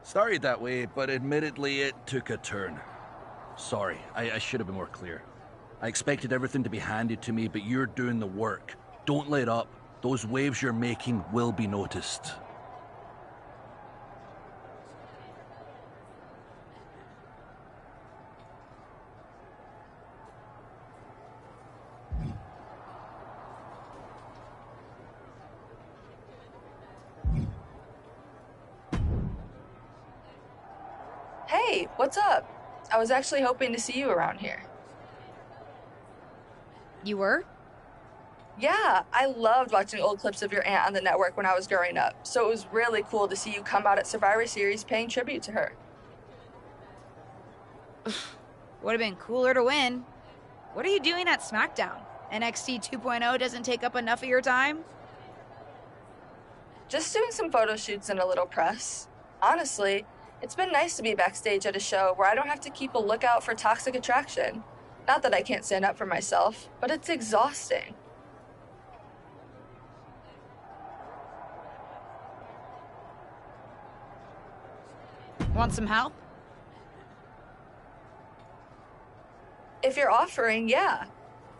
Started that way, but admittedly it took a turn. Sorry, I should have been more clear. I expected everything to be handed to me, but you're doing the work. Don't let up. Those waves you're making will be noticed. Hey, what's up? I was actually hoping to see you around here. You were? Yeah, I loved watching old clips of your aunt on the network when I was growing up, so it was really cool to see you come out at Survivor Series paying tribute to her. Would have been cooler to win. What are you doing at SmackDown? NXT 2.0 doesn't take up enough of your time? Just doing some photo shoots and a little press. Honestly, it's been nice to be backstage at a show where I don't have to keep a lookout for toxic attraction. Not that I can't stand up for myself, but it's exhausting. Want some help? If you're offering, yeah.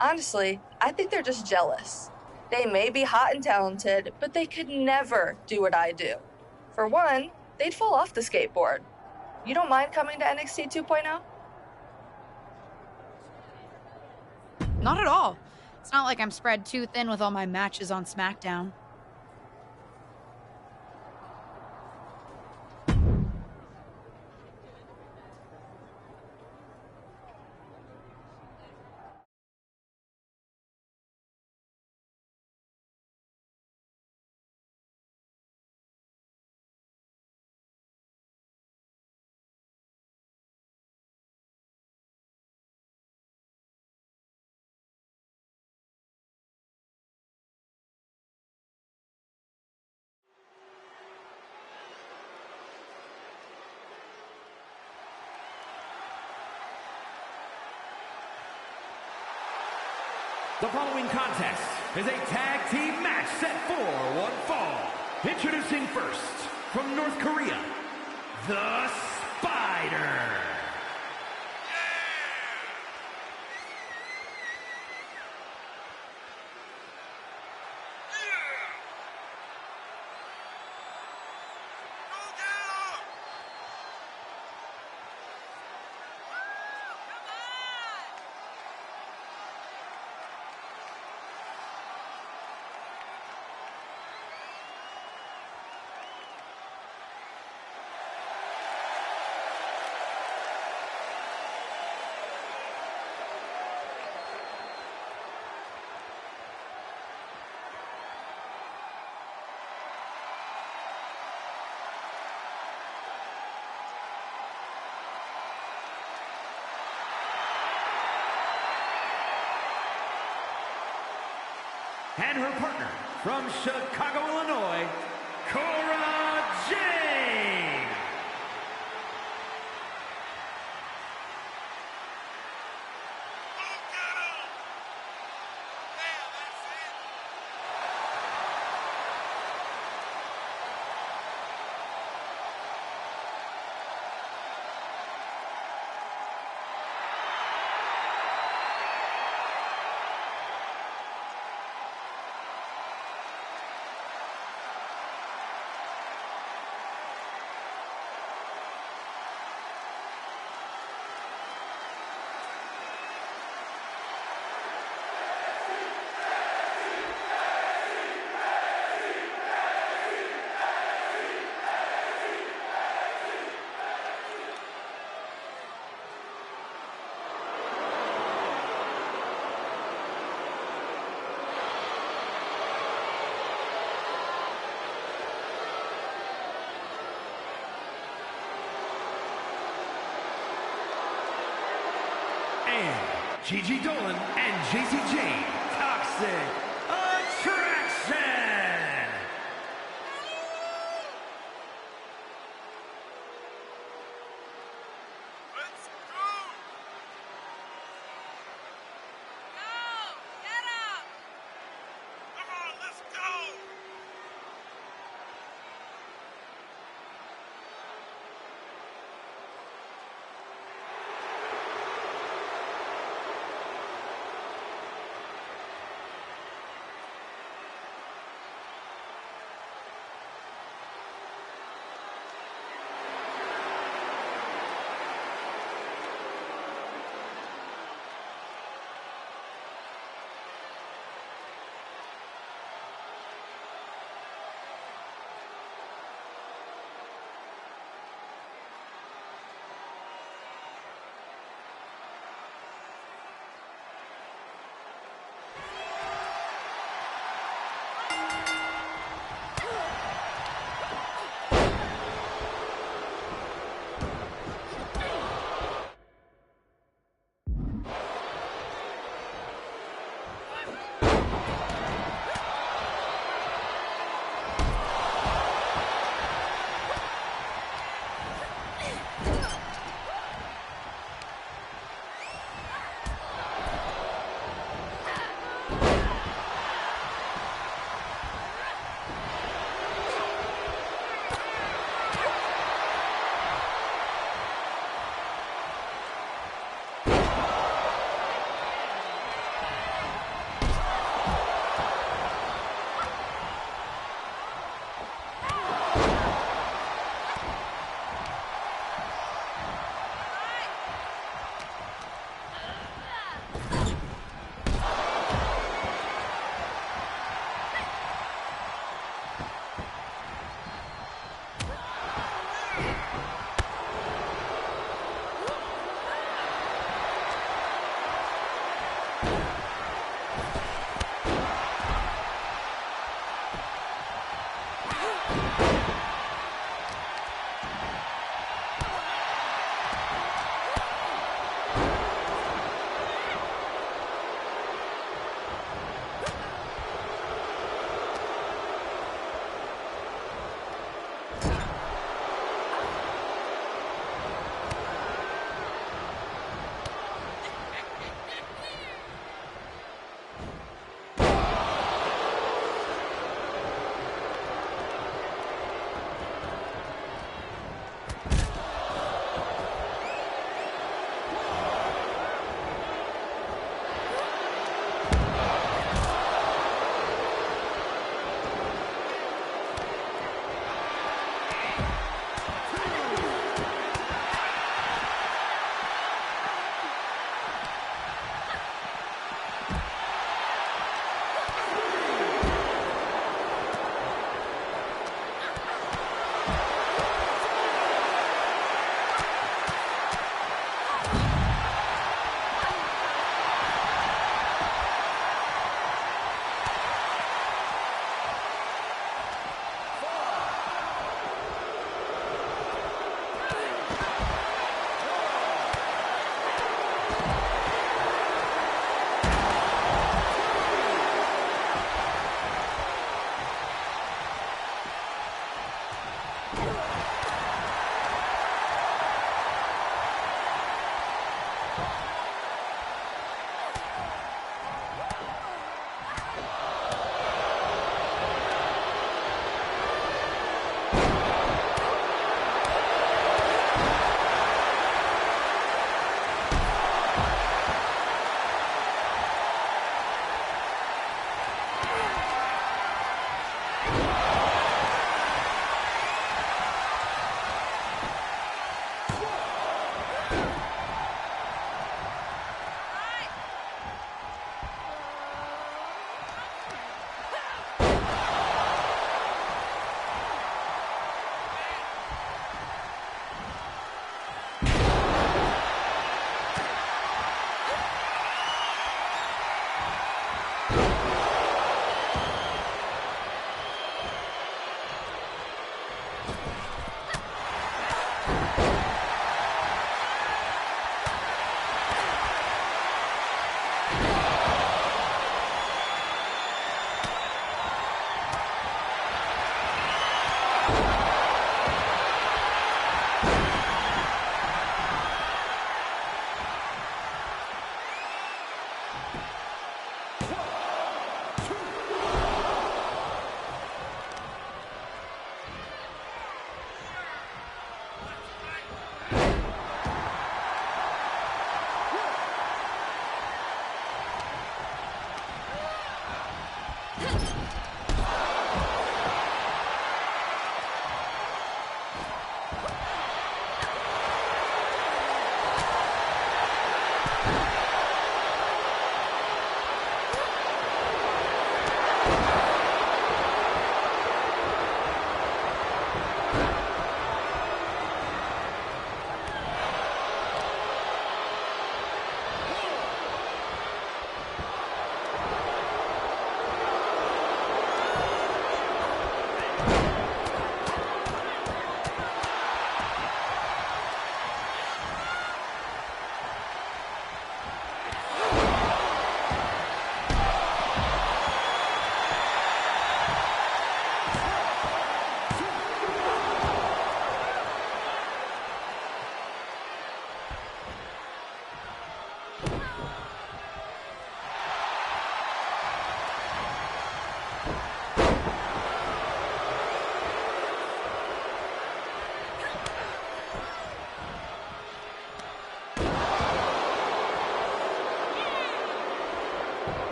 Honestly, I think they're just jealous. They may be hot and talented, but they could never do what I do. For one, they'd fall off the skateboard. You don't mind coming to NXT 2.0? Not at all. It's not like I'm spread too thin with all my matches on SmackDown. The following contest is a tag team match set for one fall. Introducing first, from North Korea, The Spider. And her partner from Chicago, Illinois, Cora Jade. Gigi Dolan and JC Jane, Toxic Attraction! Let's go! Go! Get up! Come on, let's go!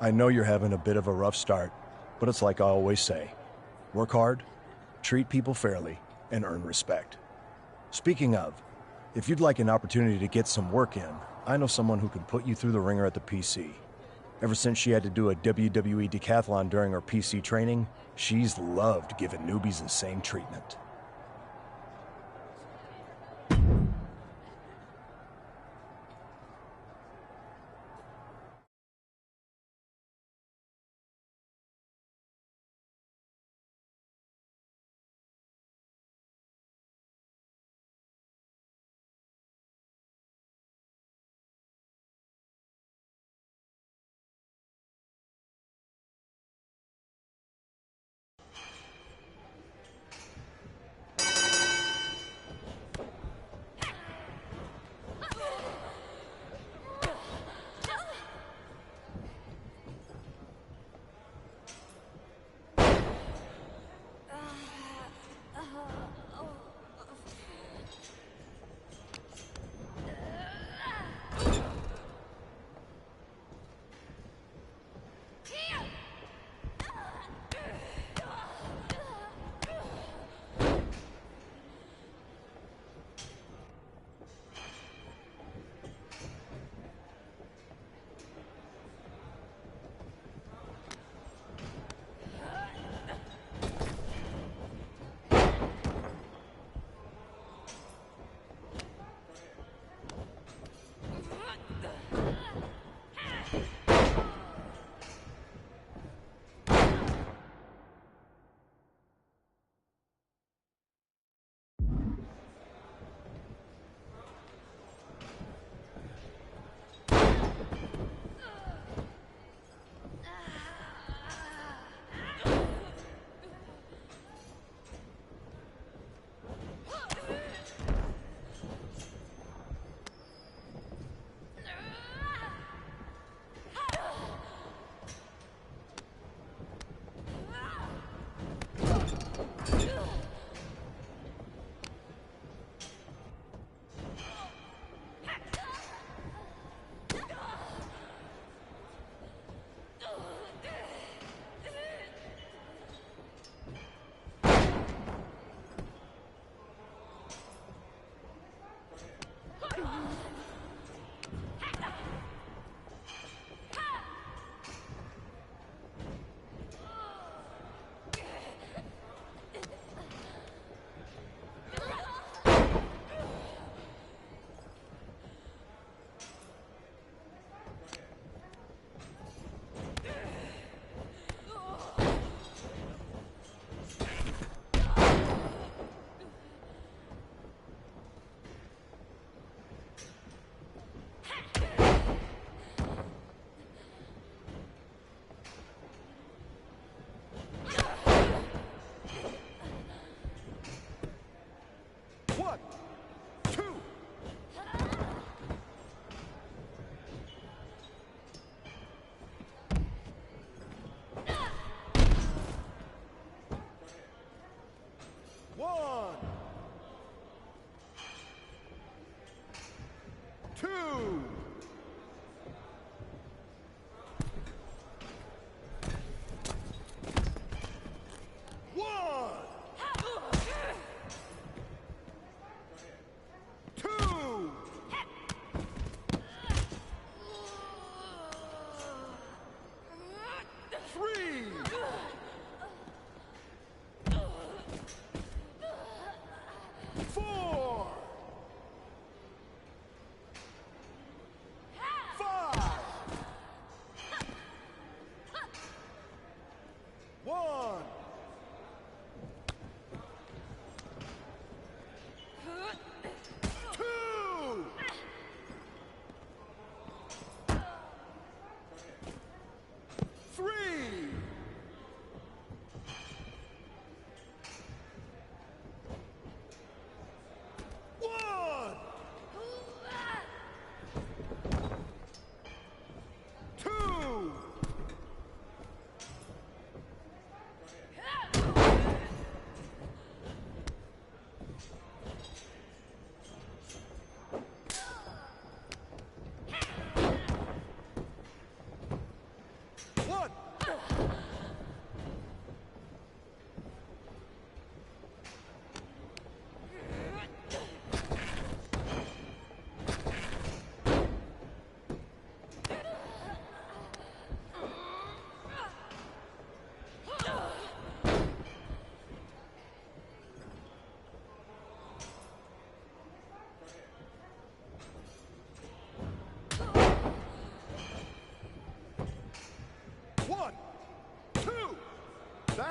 I know you're having a bit of a rough start, but it's like I always say. Work hard, treat people fairly, and earn respect. Speaking of, if you'd like an opportunity to get some work in, I know someone who can put you through the ringer at the PC. Ever since she had to do a WWE decathlon during her PC training, she's loved giving newbies the same treatment.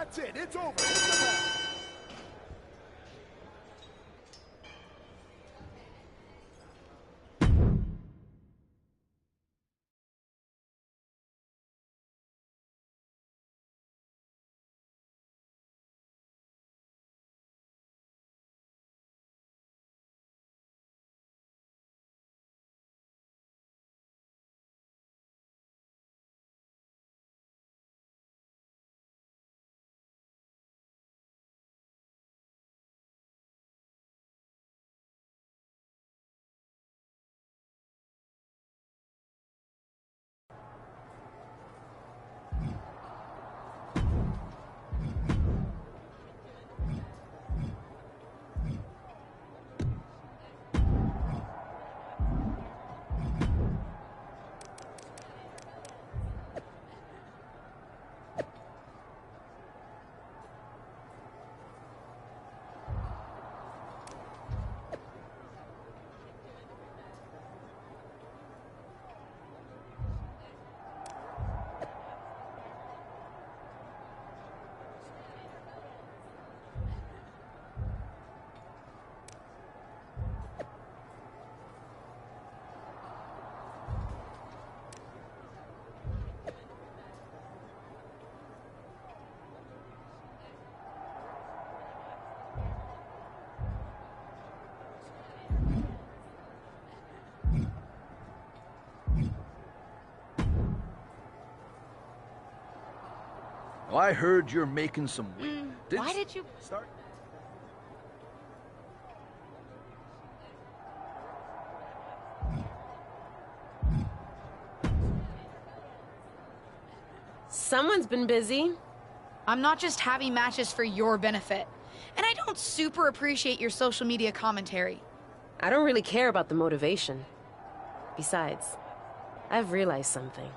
That's it. It's over. Hit the bell. Well, I heard you're making some Why did you... start? Someone's been busy. I'm not just having matches for your benefit. And I don't super appreciate your social media commentary. I don't really care about the motivation. Besides, I've realized something.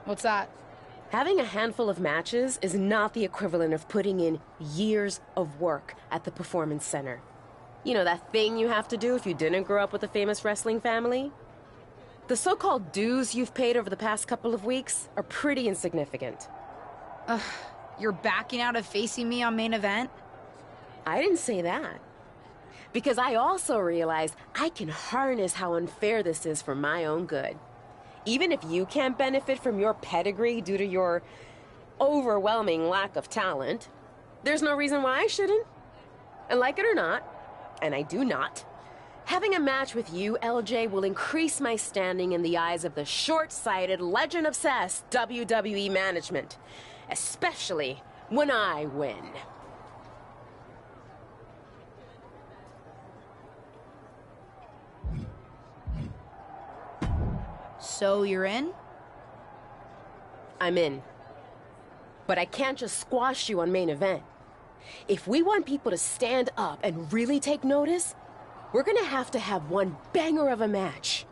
What's that? Having a handful of matches is not the equivalent of putting in years of work at the Performance Center. You know, that thing you have to do if you didn't grow up with a famous wrestling family? The so-called dues you've paid over the past couple of weeks are pretty insignificant. Ugh, you're backing out of facing me on main event? I didn't say that. Because I also realize I can harness how unfair this is for my own good. Even if you can't benefit from your pedigree due to your overwhelming lack of talent, there's no reason why I shouldn't. And like it or not, and I do not, having a match with you, LJ, will increase my standing in the eyes of the short-sighted, legend-obsessed WWE management. Especially when I win. So you're in? I'm in. But I can't just squash you on main event. If we want people to stand up and really take notice, we're gonna have to have one banger of a match.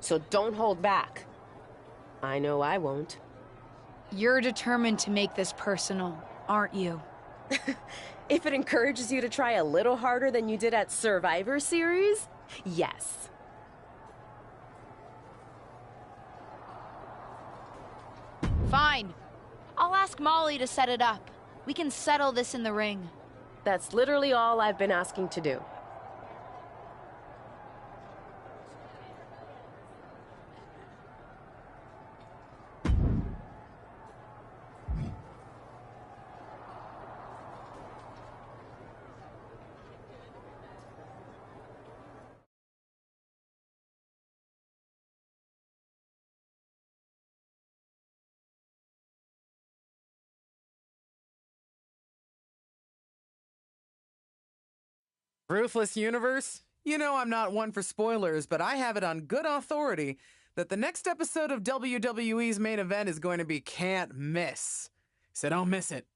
So don't hold back. I know I won't. You're determined to make this personal, aren't you? If it encourages you to try a little harder than you did at Survivor Series, yes. Fine. I'll ask Molly to set it up. We can settle this in the ring. That's literally all I've been asking to do. Ruthless Universe? You know I'm not one for spoilers, but I have it on good authority that the next episode of WWE's main event is going to be can't miss. So don't miss it.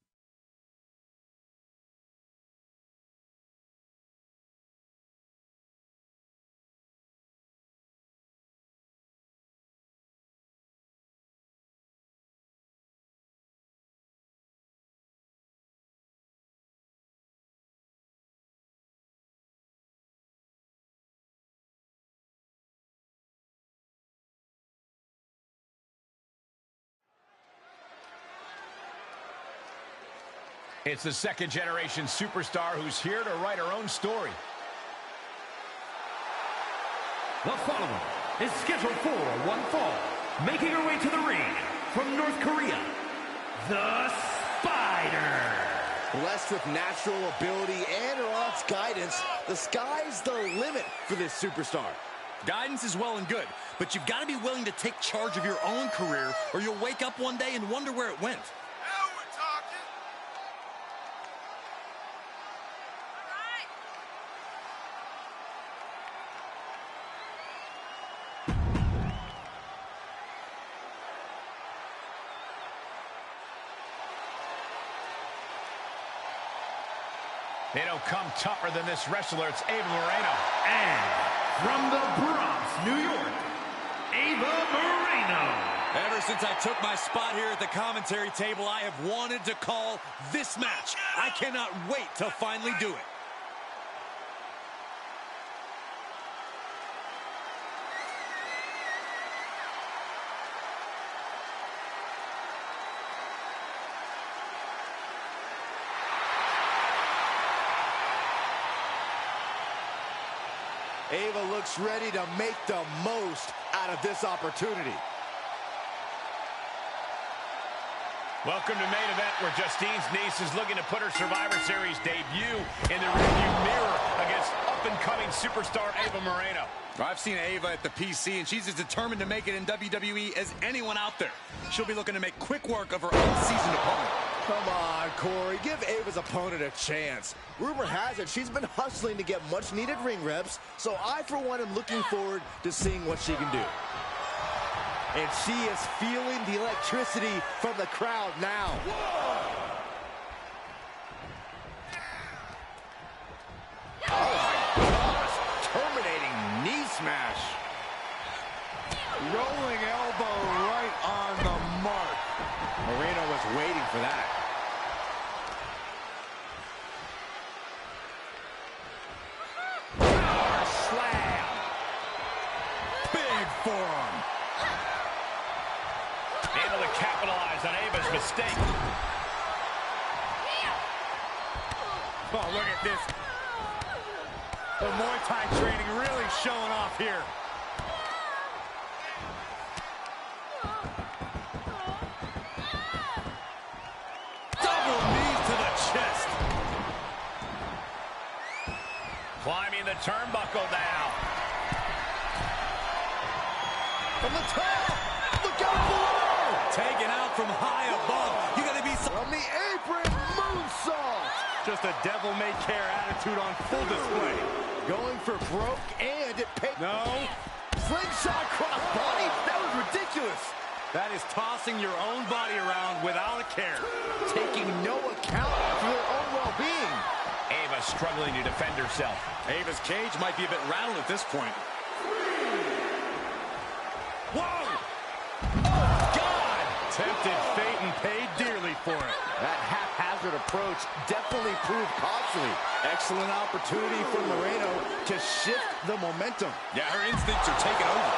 It's the second-generation superstar who's here to write her own story. The following is scheduled for one fall, making her way to the ring from North Korea, the Spider. Blessed with natural ability and her aunt's guidance, the sky's the limit for this superstar. Guidance is well and good, but you've got to be willing to take charge of your own career, or you'll wake up one day and wonder where it went. They don't come tougher than this wrestler. It's Ava Moreno. And from the Bronx, New York, Ava Moreno. Ever since I took my spot here at the commentary table, I have wanted to call this match. I cannot wait to finally do it. Ava looks ready to make the most out of this opportunity. Welcome to main event, where Justine's niece is looking to put her Survivor Series debut in the rearview mirror against up-and-coming superstar Ava Moreno. I've seen Ava at the PC, and she's as determined to make it in WWE as anyone out there. She'll be looking to make quick work of her unseasoned opponent. Come on, Corey. Give Ava's opponent a chance. Rumor has it she's been hustling to get much-needed ring reps, so I, for one, am looking forward to seeing what she can do. And she is feeling the electricity from the crowd now. Oh, my gosh. Terminating knee smash. Rolling elbow right on the mark. Moreno was waiting for that. Power slam. Big forearm. Able to capitalize on Ava's mistake. Oh, look at this. The Muay Thai training really showing off here. Double knees to the chest. Climbing the turnbuckle now. From the top. Look out below. Taken out from high above. You gotta be from the apron, moonsault. Just a devil-may-care attitude on full display. Going for broke, and it paid. No. Slingshot crossbody. That was ridiculous. That is tossing your own body around without a care. Taking no account for their own well-being. Ava struggling to defend herself. Ava's cage might be a bit rattled at this point. Whoa! Oh, God! Tempted fate and paid dearly for it. That haphazard approach definitely proved costly. Excellent opportunity for Moreno to shift the momentum. Yeah, her instincts are taking over.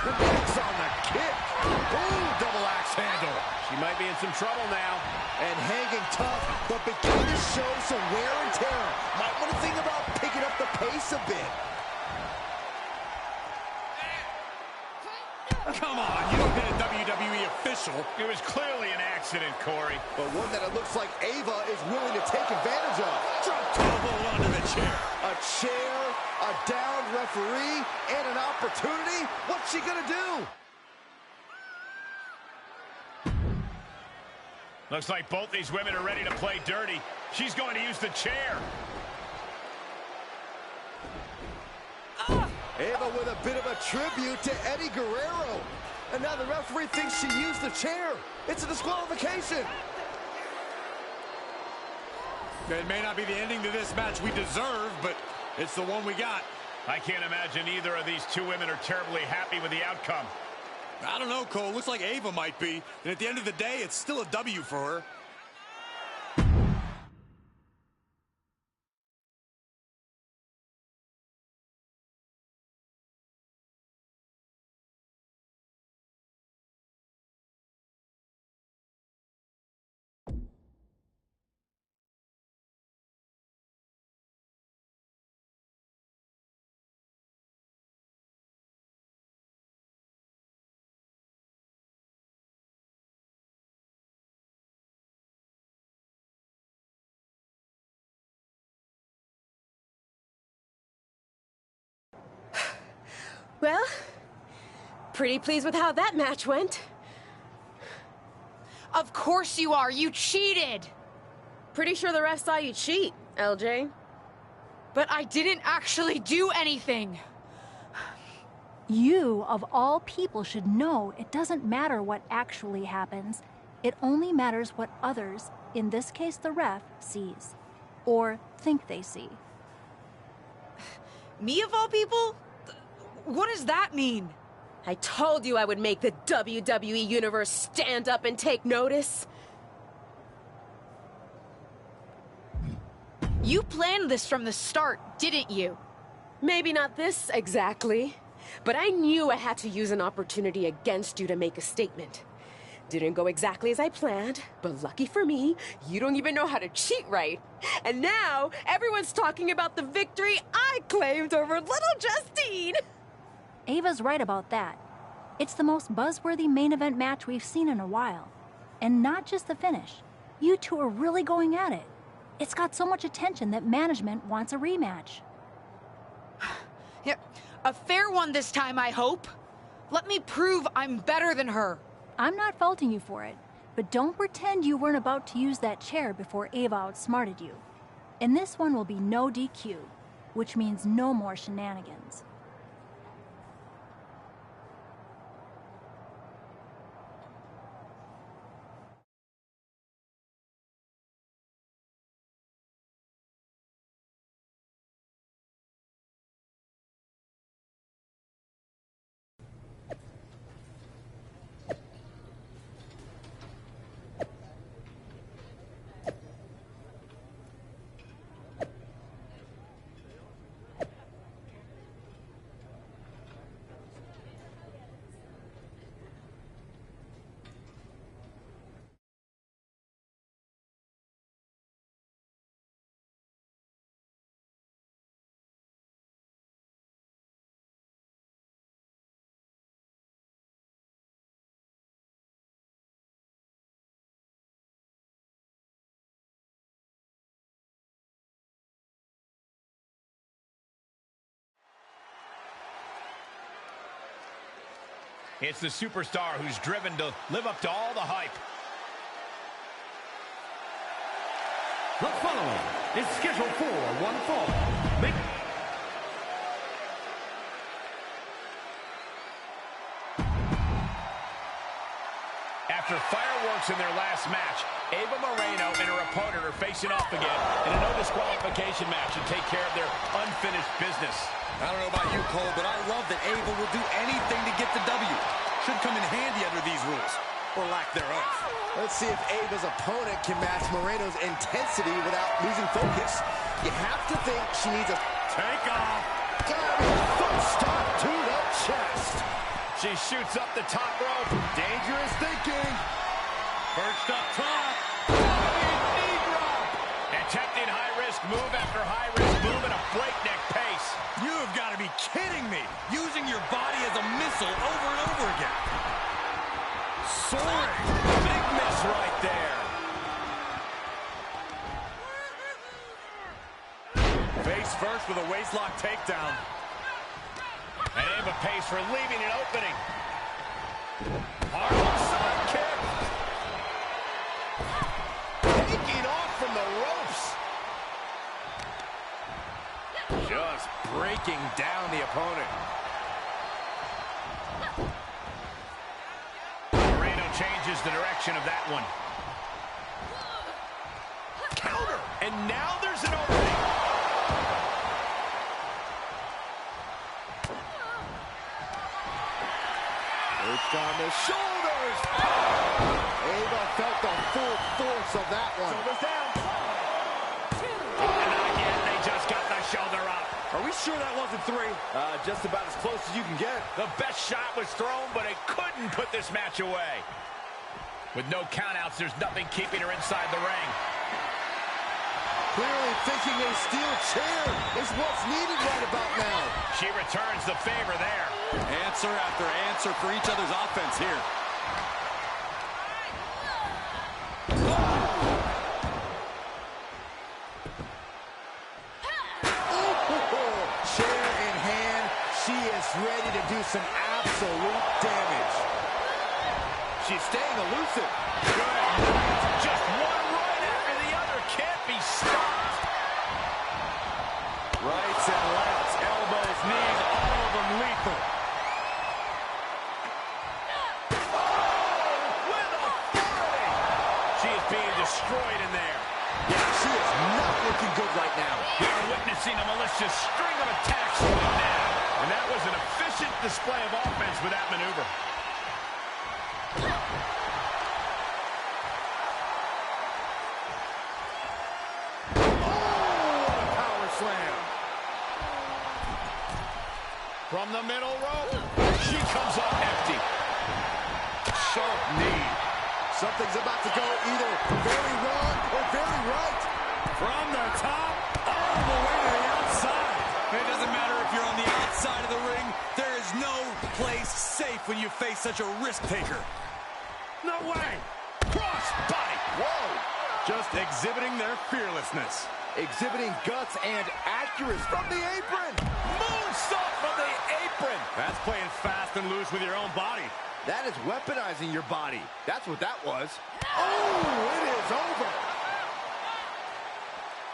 Connects on the kick. Ooh, double axe handle. She might be in some trouble now. And hanging tough, but beginning to show some wear and tear. Might want to think about picking up the pace a bit. Come on, you don't hit a WWE official. It was clearly an accident, Corey. But one that it looks like Ava is willing to take advantage of. Drop toe onto the chair. A chair, a downed referee, and an opportunity. What's she gonna do? Looks like both these women are ready to play dirty. She's going to use the chair. Ava with a bit of a tribute to Eddie Guerrero. And now the referee thinks she used the chair. It's a disqualification. It may not be the ending to this match we deserve, but it's the one we got. I can't imagine either of these two women are terribly happy with the outcome. I don't know, Cole. Looks like Ava might be. And at the end of the day, it's still a W for her. Well, pretty pleased with how that match went. Of course you are. You cheated. Pretty sure the ref saw you cheat, LJ. But I didn't actually do anything. You, of all people, should know it doesn't matter what actually happens. It only matters what others, in this case the ref, sees. Or think they see. Me of all people? What does that mean? I told you I would make the WWE Universe stand up and take notice. You planned this from the start, didn't you? Maybe not this exactly, but I knew I had to use an opportunity against you to make a statement. Didn't go exactly as I planned, but lucky for me, you don't even know how to cheat right. And now, everyone's talking about the victory I claimed over little Justine. Ava's right about that. It's the most buzzworthy main event match we've seen in a while. And not just the finish. You two are really going at it. It's got so much attention that management wants a rematch. Yeah, a fair one this time, I hope. Let me prove I'm better than her. I'm not faulting you for it, but don't pretend you weren't about to use that chair before Ava outsmarted you. And this one will be no DQ, which means no more shenanigans. It's the superstar who's driven to live up to all the hype. The following is scheduled for one fall. After fireworks in their last match, Ava Moreno and her opponent are facing off again in a no disqualification match to take care of their unfinished business. I don't know about you, Cole, but I love that Ava will do anything to get the W. Should come in handy under these rules, or lack thereof. Let's see if Ava's opponent can match Moreno's intensity without losing focus. You have to think she needs a takeoff. Foot stop to the chest. She shoots up the top rope. Dangerous thinking. Perched up top. Knee drop. Attempting high-risk move after high-risk move at a breakneck pace. You have got to be kidding me. Using your body as a missile over and over again. Soaring. Big miss right there. Face first with a waistlock takedown. And Ava pays for leaving an opening. Harlem side kick. Taking off from the ropes. Just breaking down the opponent. Moreno changes the direction of that one. Counter. And now there's an opening. Perched on the shoulders. Ava felt the full force of that one. Shoulders down. Not yet. They just got the shoulder up. Are we sure that wasn't three? Just about as close as you can get. The best shot was thrown, but it couldn't put this match away. With no countouts, there's nothing keeping her inside the ring. Clearly thinking a steel chair is what's needed right about now. She returns the favor there. Answer after answer for each other's offense here. Chair in hand, she is ready to do some absolute damage. She's staying elusive. Good. Just one right after the other. Can't be stopped. Rights and lefts, elbows, knees, all of them lethal. Being destroyed in there. Yeah, she is not looking good right now. We are witnessing a malicious string of attacks right now. And that was an efficient display of offense with that maneuver. Oh, what a power slam. From the middle rope, she comes up empty. Sharp knee. Something's about to go either very wrong or very right. From the top, all the way to the outside. It doesn't matter if you're on the outside of the ring. There is no place safe when you face such a risk taker. No way. Cross body. Whoa. Just exhibiting their fearlessness. Exhibiting guts and accuracy from the apron. Moonsault from the apron. That's playing fast and loose with your own body. That is weaponizing your body. That's what that was. Oh, it is over.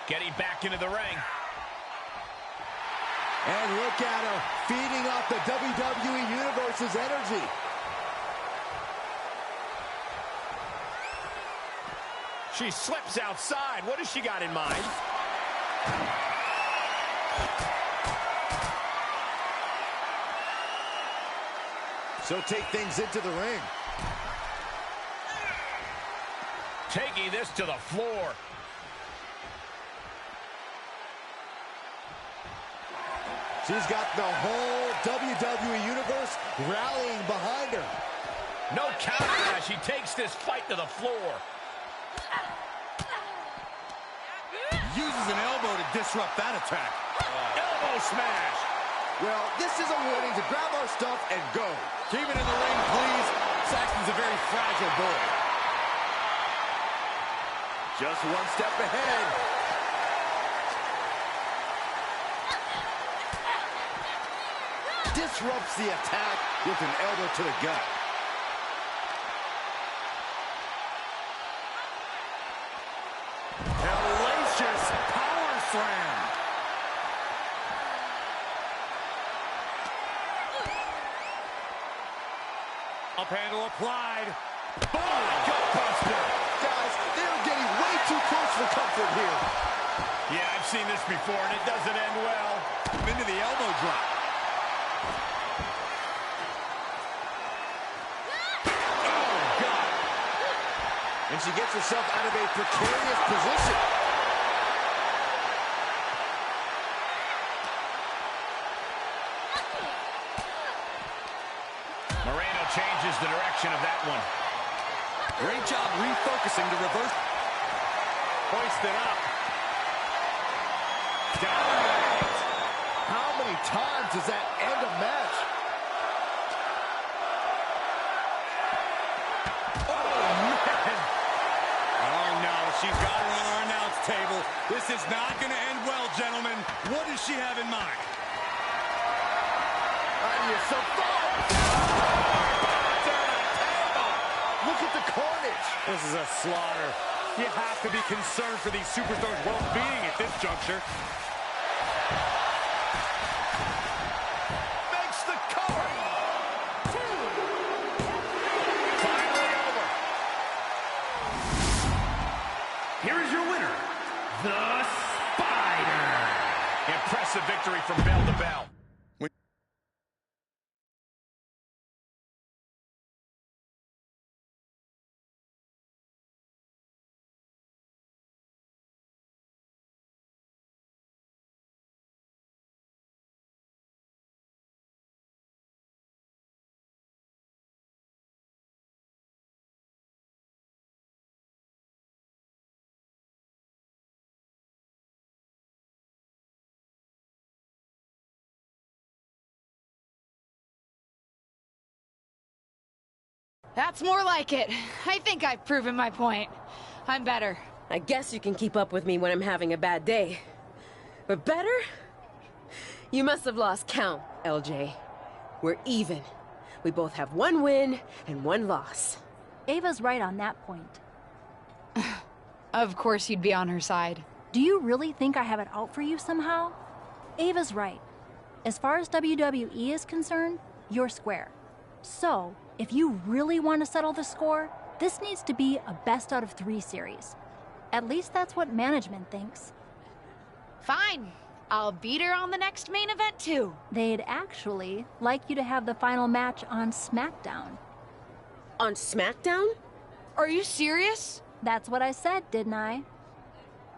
Getting back into the ring. And look at her, feeding off the WWE Universe's energy. She slips outside. What has she got in mind? So take things into the ring. Taking this to the floor. She's got the whole WWE Universe rallying behind her. No counter as she takes this fight to the floor. Uses an elbow to disrupt that attack. Elbow smash. Well, this is a warning to grab our stuff and go. Keep it in the ring, please. Saxton's a very fragile boy. Just one step ahead. Disrupts the attack with an elbow to the gut. Hellacious power slam. Up handle applied. Boom! Gutbuster. Guys, they're getting way too close for comfort here. Yeah, I've seen this before, and it doesn't end well. Into the elbow drop. Oh, God. And she gets herself out of a precarious position. Changes the direction of that one. Great job refocusing to reverse. Hoisted up. Down. How many times does that end a match? Oh, man. Oh, no. She's got her on our announce table. This is not going to end well, gentlemen. What does she have in mind? On your support. Look at the carnage. This is a slaughter. You have to be concerned for these superstars' well-being at this juncture. Makes the cover. Finally over. Here is your winner, the Spider. Impressive victory from bell to bell. That's more like it. I think I've proven my point. I'm better. I guess you can keep up with me when I'm having a bad day. But better? You must have lost count, LJ. We're even. We both have 1 win and 1 loss. Ava's right on that point. Of course you'd be on her side. Do you really think I have it out for you somehow? Ava's right. As far as WWE is concerned, you're square. So, if you really want to settle the score, this needs to be a best out of 3 series. At least that's what management thinks. Fine. I'll beat her on the next main event too. They'd actually like you to have the final match on SmackDown. On SmackDown? Are you serious? That's what I said, didn't I?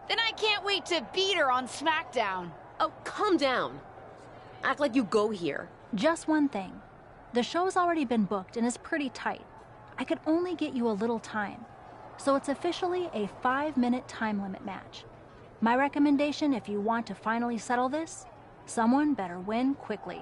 Then I can't wait to beat her on SmackDown. Oh, calm down. Act like you go here. Just one thing. The show's already been booked and is pretty tight. I could only get you a little time. So it's officially a 5-minute time limit match. My recommendation, if you want to finally settle this, someone better win quickly.